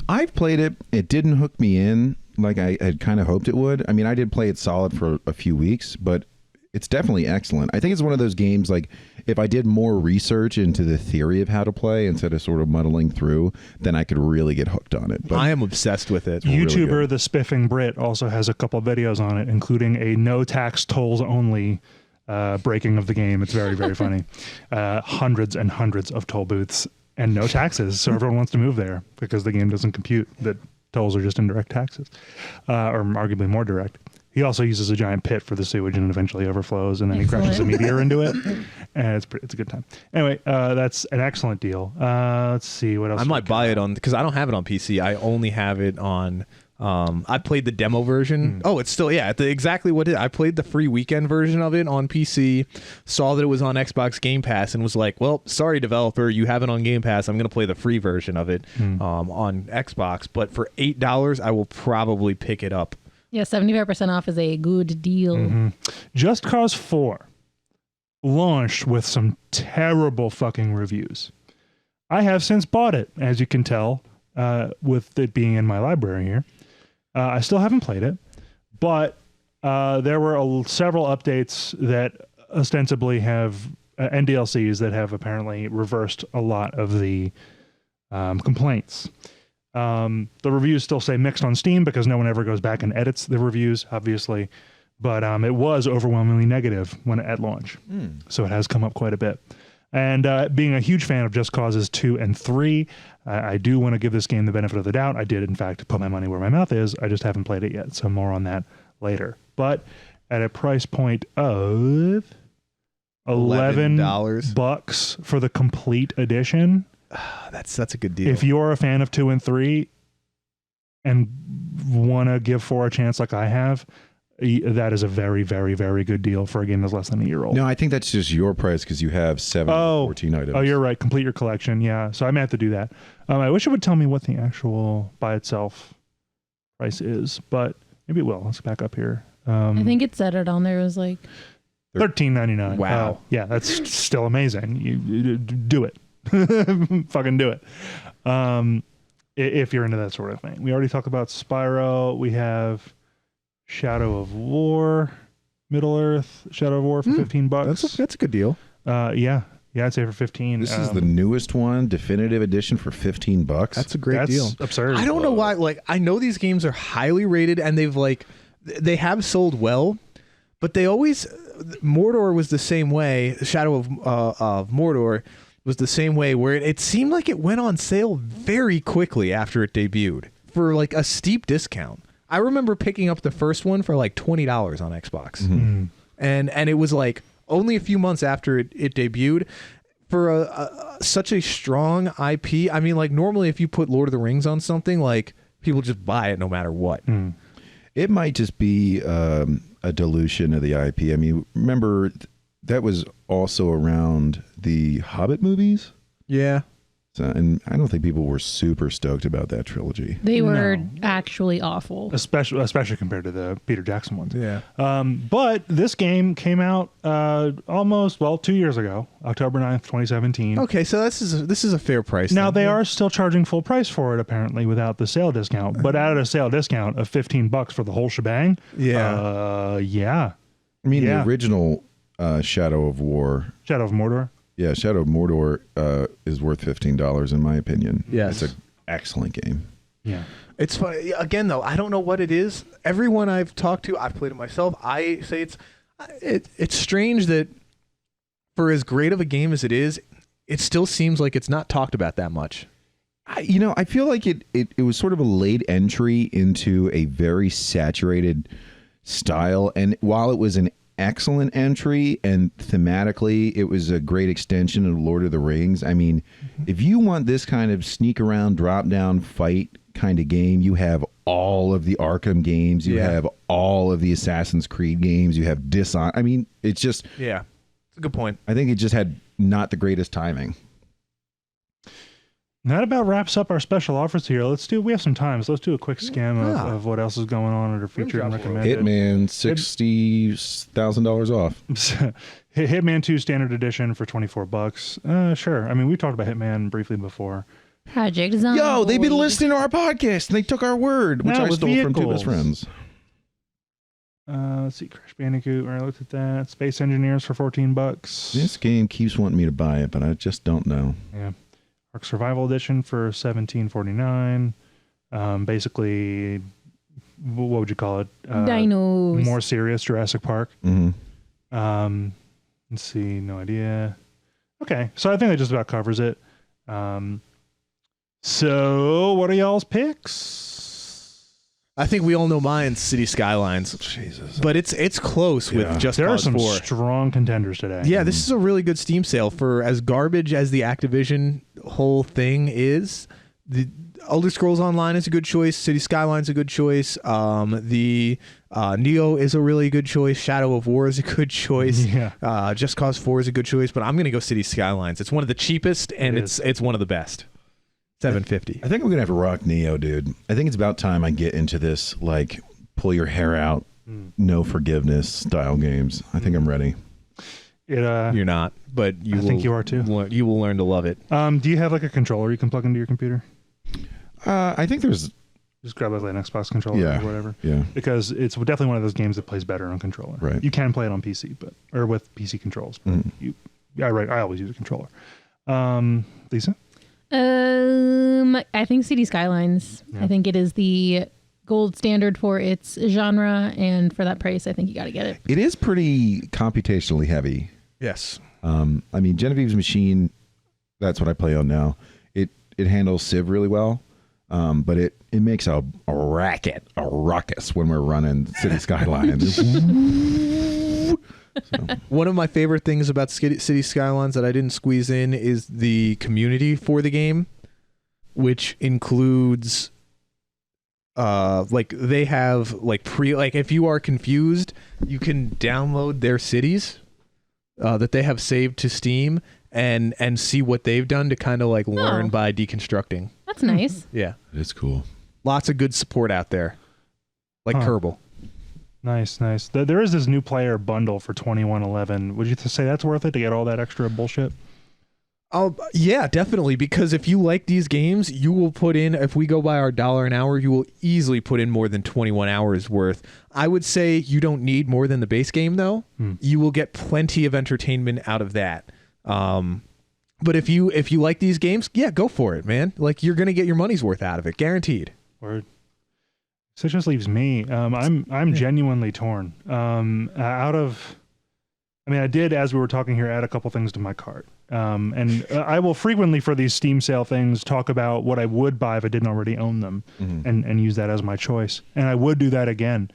I've played it. It didn't hook me in like I had kind of hoped it would. I mean, I did play it solid for a few weeks, but it's definitely excellent. I think it's one of those games, like, if I did more research into the theory of how to play instead of sort of muddling through, then I could really get hooked on it. But I am obsessed with it. really YouTuber good. The Spiffing Brit also has a couple videos on it, including a no tax tolls only breaking of the game. It's very, very funny. Hundreds and hundreds of toll booths and no taxes. So everyone wants to move there because the game doesn't compute that tolls are just indirect taxes, or arguably more direct. He also uses a giant pit for the sewage and it eventually overflows, and then he crashes a meteor into it, and it's a good time. Anyway, that's an excellent deal. Let's see what else. I might buy it on because I don't have it on PC. I only have it on. I played the demo version. Oh, it's still exactly what it is. I played the free weekend version of it on PC. Saw that it was on Xbox Game Pass and was like, "Well, sorry, developer, you have it on Game Pass. I'm going to play the free version of it on Xbox." But for $8, I will probably pick it up. Yeah, 75% off is a good deal. Just Cause 4 launched with some terrible fucking reviews. I have since bought it, as you can tell, with it being in my library here. I still haven't played it, but there were several updates that ostensibly have and DLCs that have apparently reversed a lot of the complaints. The reviews still say mixed on Steam because no one ever goes back and edits the reviews, obviously. But it was overwhelmingly negative when at launch. So it has come up quite a bit. And being a huge fan of Just Causes 2 and 3, I do want to give this game the benefit of the doubt. I did, in fact, put my money where my mouth is. I just haven't played it yet, so more on that later. But at a price point of $11 for the complete edition. That's a good deal. If you're a fan of 2 and 3 and want to give 4 a chance like I have, that is a very, very, very good deal for a game that's less than a year old. No, I think that's just your price because you have 14 items. Oh, you're right. Complete your collection. Yeah. So I may have to do that. I wish it would tell me what the actual by itself price is, but maybe it will. Let's back up here. I think it said it on there. It was like $13.99. Wow. Yeah, that's still amazing. You do it. Fucking do it. If you're into that sort of thing. We already talked about Spyro. We have Shadow of War, Middle-earth, Shadow of War for $15. That's a good deal. Yeah, I'd say for 15. This is the newest one, definitive edition for $15. That's a great deal. Absurd. I don't know why. Like, I know these games are highly rated, and they have sold well, but they always. Mordor was the same way. Shadow of Mordor was the same way, where it seemed like it went on sale very quickly after it debuted for like a steep discount. I remember picking up the first one for like $20 on Xbox. And it was like only a few months after it debuted for such a strong IP. I mean, like normally if you put Lord of the Rings on something, like people just buy it no matter what. It might just be a dilution of the IP. I mean, remember that was also around the Hobbit movies? Yeah. So, and I don't think people were super stoked about that trilogy. they were actually awful. Especially compared to the Peter Jackson ones. Yeah. But this game came out almost 2 years ago, October 9th, 2017. Okay, so this is a fair price. Now then. they are still charging full price for it apparently without the sale discount, but at a sale discount of $15 for the whole shebang. Yeah. I mean, the original Shadow of Mordor. Yeah, Shadow of Mordor is worth $15 in my opinion. Yes. It's an excellent game. Yeah. It's funny. Again, though, I don't know what it is. Everyone I've talked to, I've played it myself. I say it's strange that for as great of a game as it is, it still seems like it's not talked about that much. I feel like it was sort of a late entry into a very saturated style. And while it was an excellent entry and thematically it was a great extension of Lord of the Rings, I mean, if you want this kind of sneak around, drop down, fight kind of game, you have all of the Arkham games, you have all of the Assassin's Creed games, you have Dishonored. I mean, it's just... Yeah, it's a good point. I think it just had not the greatest timing. That about wraps up our special offers here. We have some time, so let's do a quick scan of what else is going on under featured and recommended. Hitman, $60,000 off. Hitman 2 Standard Edition for $24. Sure. I mean, we talked about Hitman briefly before. Project Zomboid. Yo, they've been listening to our podcast and they took our word, which I stole from two best friends. Let's see, Crash Bandicoot. I looked at that. Space Engineers for $14. This game keeps wanting me to buy it, but I just don't know. Yeah. Ark Survival Edition for $17.49. Basically, what would you call it? Dinos. More serious Jurassic Park. Mm-hmm. Let's see, no idea. Okay, so I think that just about covers it. So, what are y'all's picks? I think we all know mine, City Skylines. Jesus. But it's close with Just there Cause are some 4. strong contenders today. Yeah, this is a really good Steam sale for as garbage as the Activision whole thing is. The Elder Scrolls Online is a good choice. City Skylines is a good choice. The Neo is a really good choice. Shadow of War is a good choice. Yeah. Just Cause 4 is a good choice. But I'm going to go City Skylines. It's one of the cheapest, and it's one of the best. $7.50. I think I'm gonna have to rock Neo, dude. I think it's about time I get into this, like, pull your hair out, no forgiveness style games. I think I'm ready. You're not, but I think you are too. You will learn to love it. Do you have like a controller you can plug into your computer? I think there's just grab like an Xbox controller or whatever. Yeah. Because it's definitely one of those games that plays better on controller. Right. You can play it on PC, or with PC controls. But I always use a controller. Lisa? I think City Skylines. Yeah. I think it is the gold standard for its genre, and for that price, I think you got to get it. It is pretty computationally heavy. Yes. I mean, Genevieve's Machine, that's what I play on now. It handles Civ really well, but it makes a ruckus when we're running City Skylines. So. One of my favorite things about City Skylines that I didn't squeeze in is the community for the game, which includes like they have like if you are confused, you can download their cities that they have saved to Steam and see what they've done to kind of like learn by deconstructing. That's nice. Yeah. It's cool. Lots of good support out there. Like Kerbal. Nice. There is this new player bundle for $21.11. Would you say that's worth it to get all that extra bullshit? Oh, yeah, definitely. Because if you like these games, you will put in, if we go by our $1 an hour, you will easily put in more than 21 hours worth. I would say you don't need more than the base game, though. You will get plenty of entertainment out of that. But if you like these games, yeah, go for it, man. Like, you're going to get your money's worth out of it, guaranteed. Word. So it just leaves me. I'm genuinely torn. I did, as we were talking here, add a couple things to my cart. And I will frequently, for these Steam sale things, talk about what I would buy if I didn't already own them, and use that as my choice. And I would do that again.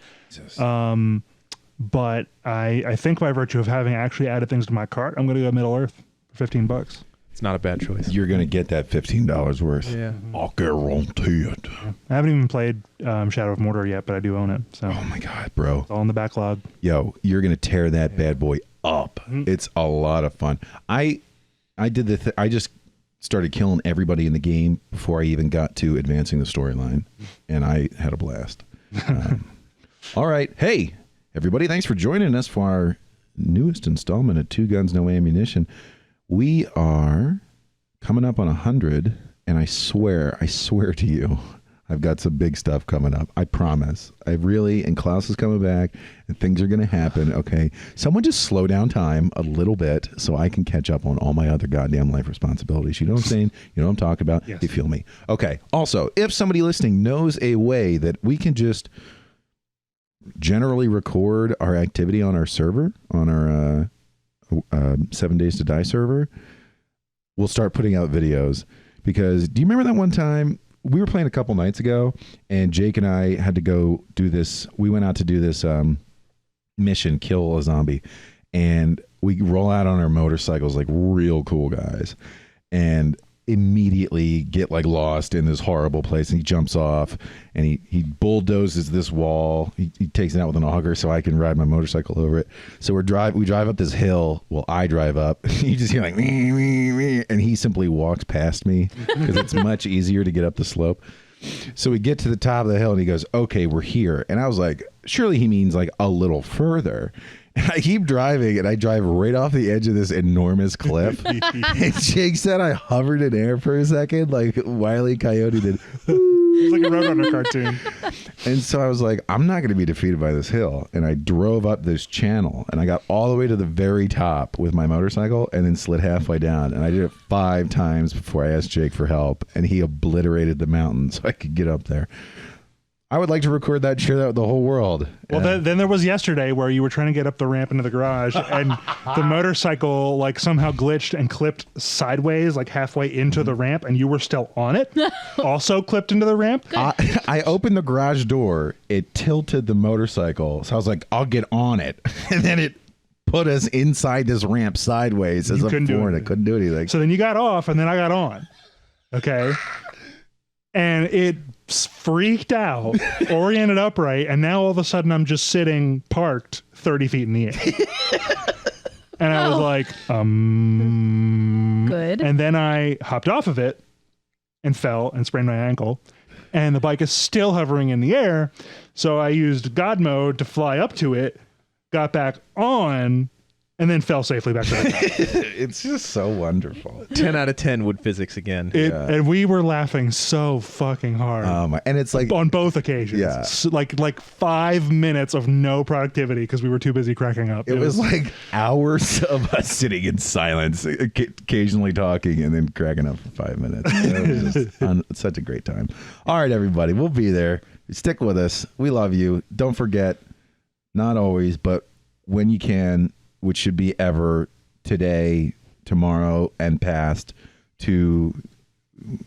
But I think by virtue of having actually added things to my cart, I'm going to go Middle Earth for $15. It's not a bad choice. You're going to get that $15 worth. Yeah. I'll guarantee it. Yeah. I haven't even played Shadow of Mordor yet, but I do own it. So. Oh my God, bro. It's all in the backlog. Yo, you're going to tear that bad boy up. It's a lot of fun. I did I just started killing everybody in the game before I even got to advancing the storyline, and I had a blast. All right. Hey, everybody, thanks for joining us for our newest installment of Two Guns, No Ammunition. We are coming up on 100, and I swear to you, I've got some big stuff coming up. I promise. And Klaus is coming back, and things are going to happen, okay? Someone just slow down time a little bit so I can catch up on all my other goddamn life responsibilities. You know what I'm saying? You know what I'm talking about? Yes. You feel me? Okay. Also, if somebody listening knows a way that we can just generally record our activity on our server, on our 7 Days to Die server, we'll start putting out videos. Because do you remember that one time we were playing a couple nights ago, and Jake and I had to go do this. We went out to do this mission, kill a zombie, and we roll out on our motorcycles like real cool guys, and immediately get like lost in this horrible place, and he jumps off and he bulldozes this wall. He takes it out with an auger so I can ride my motorcycle over it. So we drive up this hill. Well, I drive up. You just hear like me, me, me, and he simply walks past me because it's much easier to get up the slope. So we get to the top of the hill and he goes, "Okay, we're here." And I was like, surely he means like a little further. And I keep driving, and I drive right off the edge of this enormous cliff. And Jake said I hovered in air for a second, like Wile E. Coyote did. It's like a Roadrunner cartoon. And so I was like, I'm not going to be defeated by this hill. And I drove up this channel, and I got all the way to the very top with my motorcycle, and then slid halfway down. And I did it 5 times before I asked Jake for help, and he obliterated the mountain so I could get up there. I would like to record that and share that with the whole world. Well, then there was yesterday where you were trying to get up the ramp into the garage, and the motorcycle like somehow glitched and clipped sideways like halfway into the ramp, and you were still on it, also clipped into the ramp. I opened the garage door. It tilted the motorcycle, so I was like, I'll get on it. And then it put us inside this ramp sideways as a foreign. I couldn't do anything. So then you got off, and then I got on. Okay. And it freaked out, oriented upright, and now all of a sudden I'm just sitting parked 30 feet in the air. And I was like, Good. And then I hopped off of it and fell and sprained my ankle. And the bike is still hovering in the air. So I used God mode to fly up to it, got back on, and then fell safely back to the ground. It's just so wonderful. 10 out of 10 would physics again. And we were laughing so fucking hard. And it's like on both occasions. Yeah. Like 5 minutes of no productivity because we were too busy cracking up. it was like hours of us sitting in silence, occasionally talking, and then cracking up for 5 minutes. It was just such a great time. All right, everybody, we'll be there. Stick with us. We love you. Don't forget, not always, but when you can, which should be ever, today, tomorrow, and past, to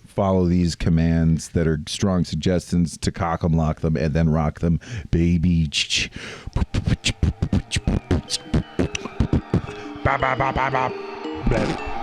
follow these commands that are strong suggestions to cock them, lock them, and then rock them, baby. Ba, ba, ba, ba, ba.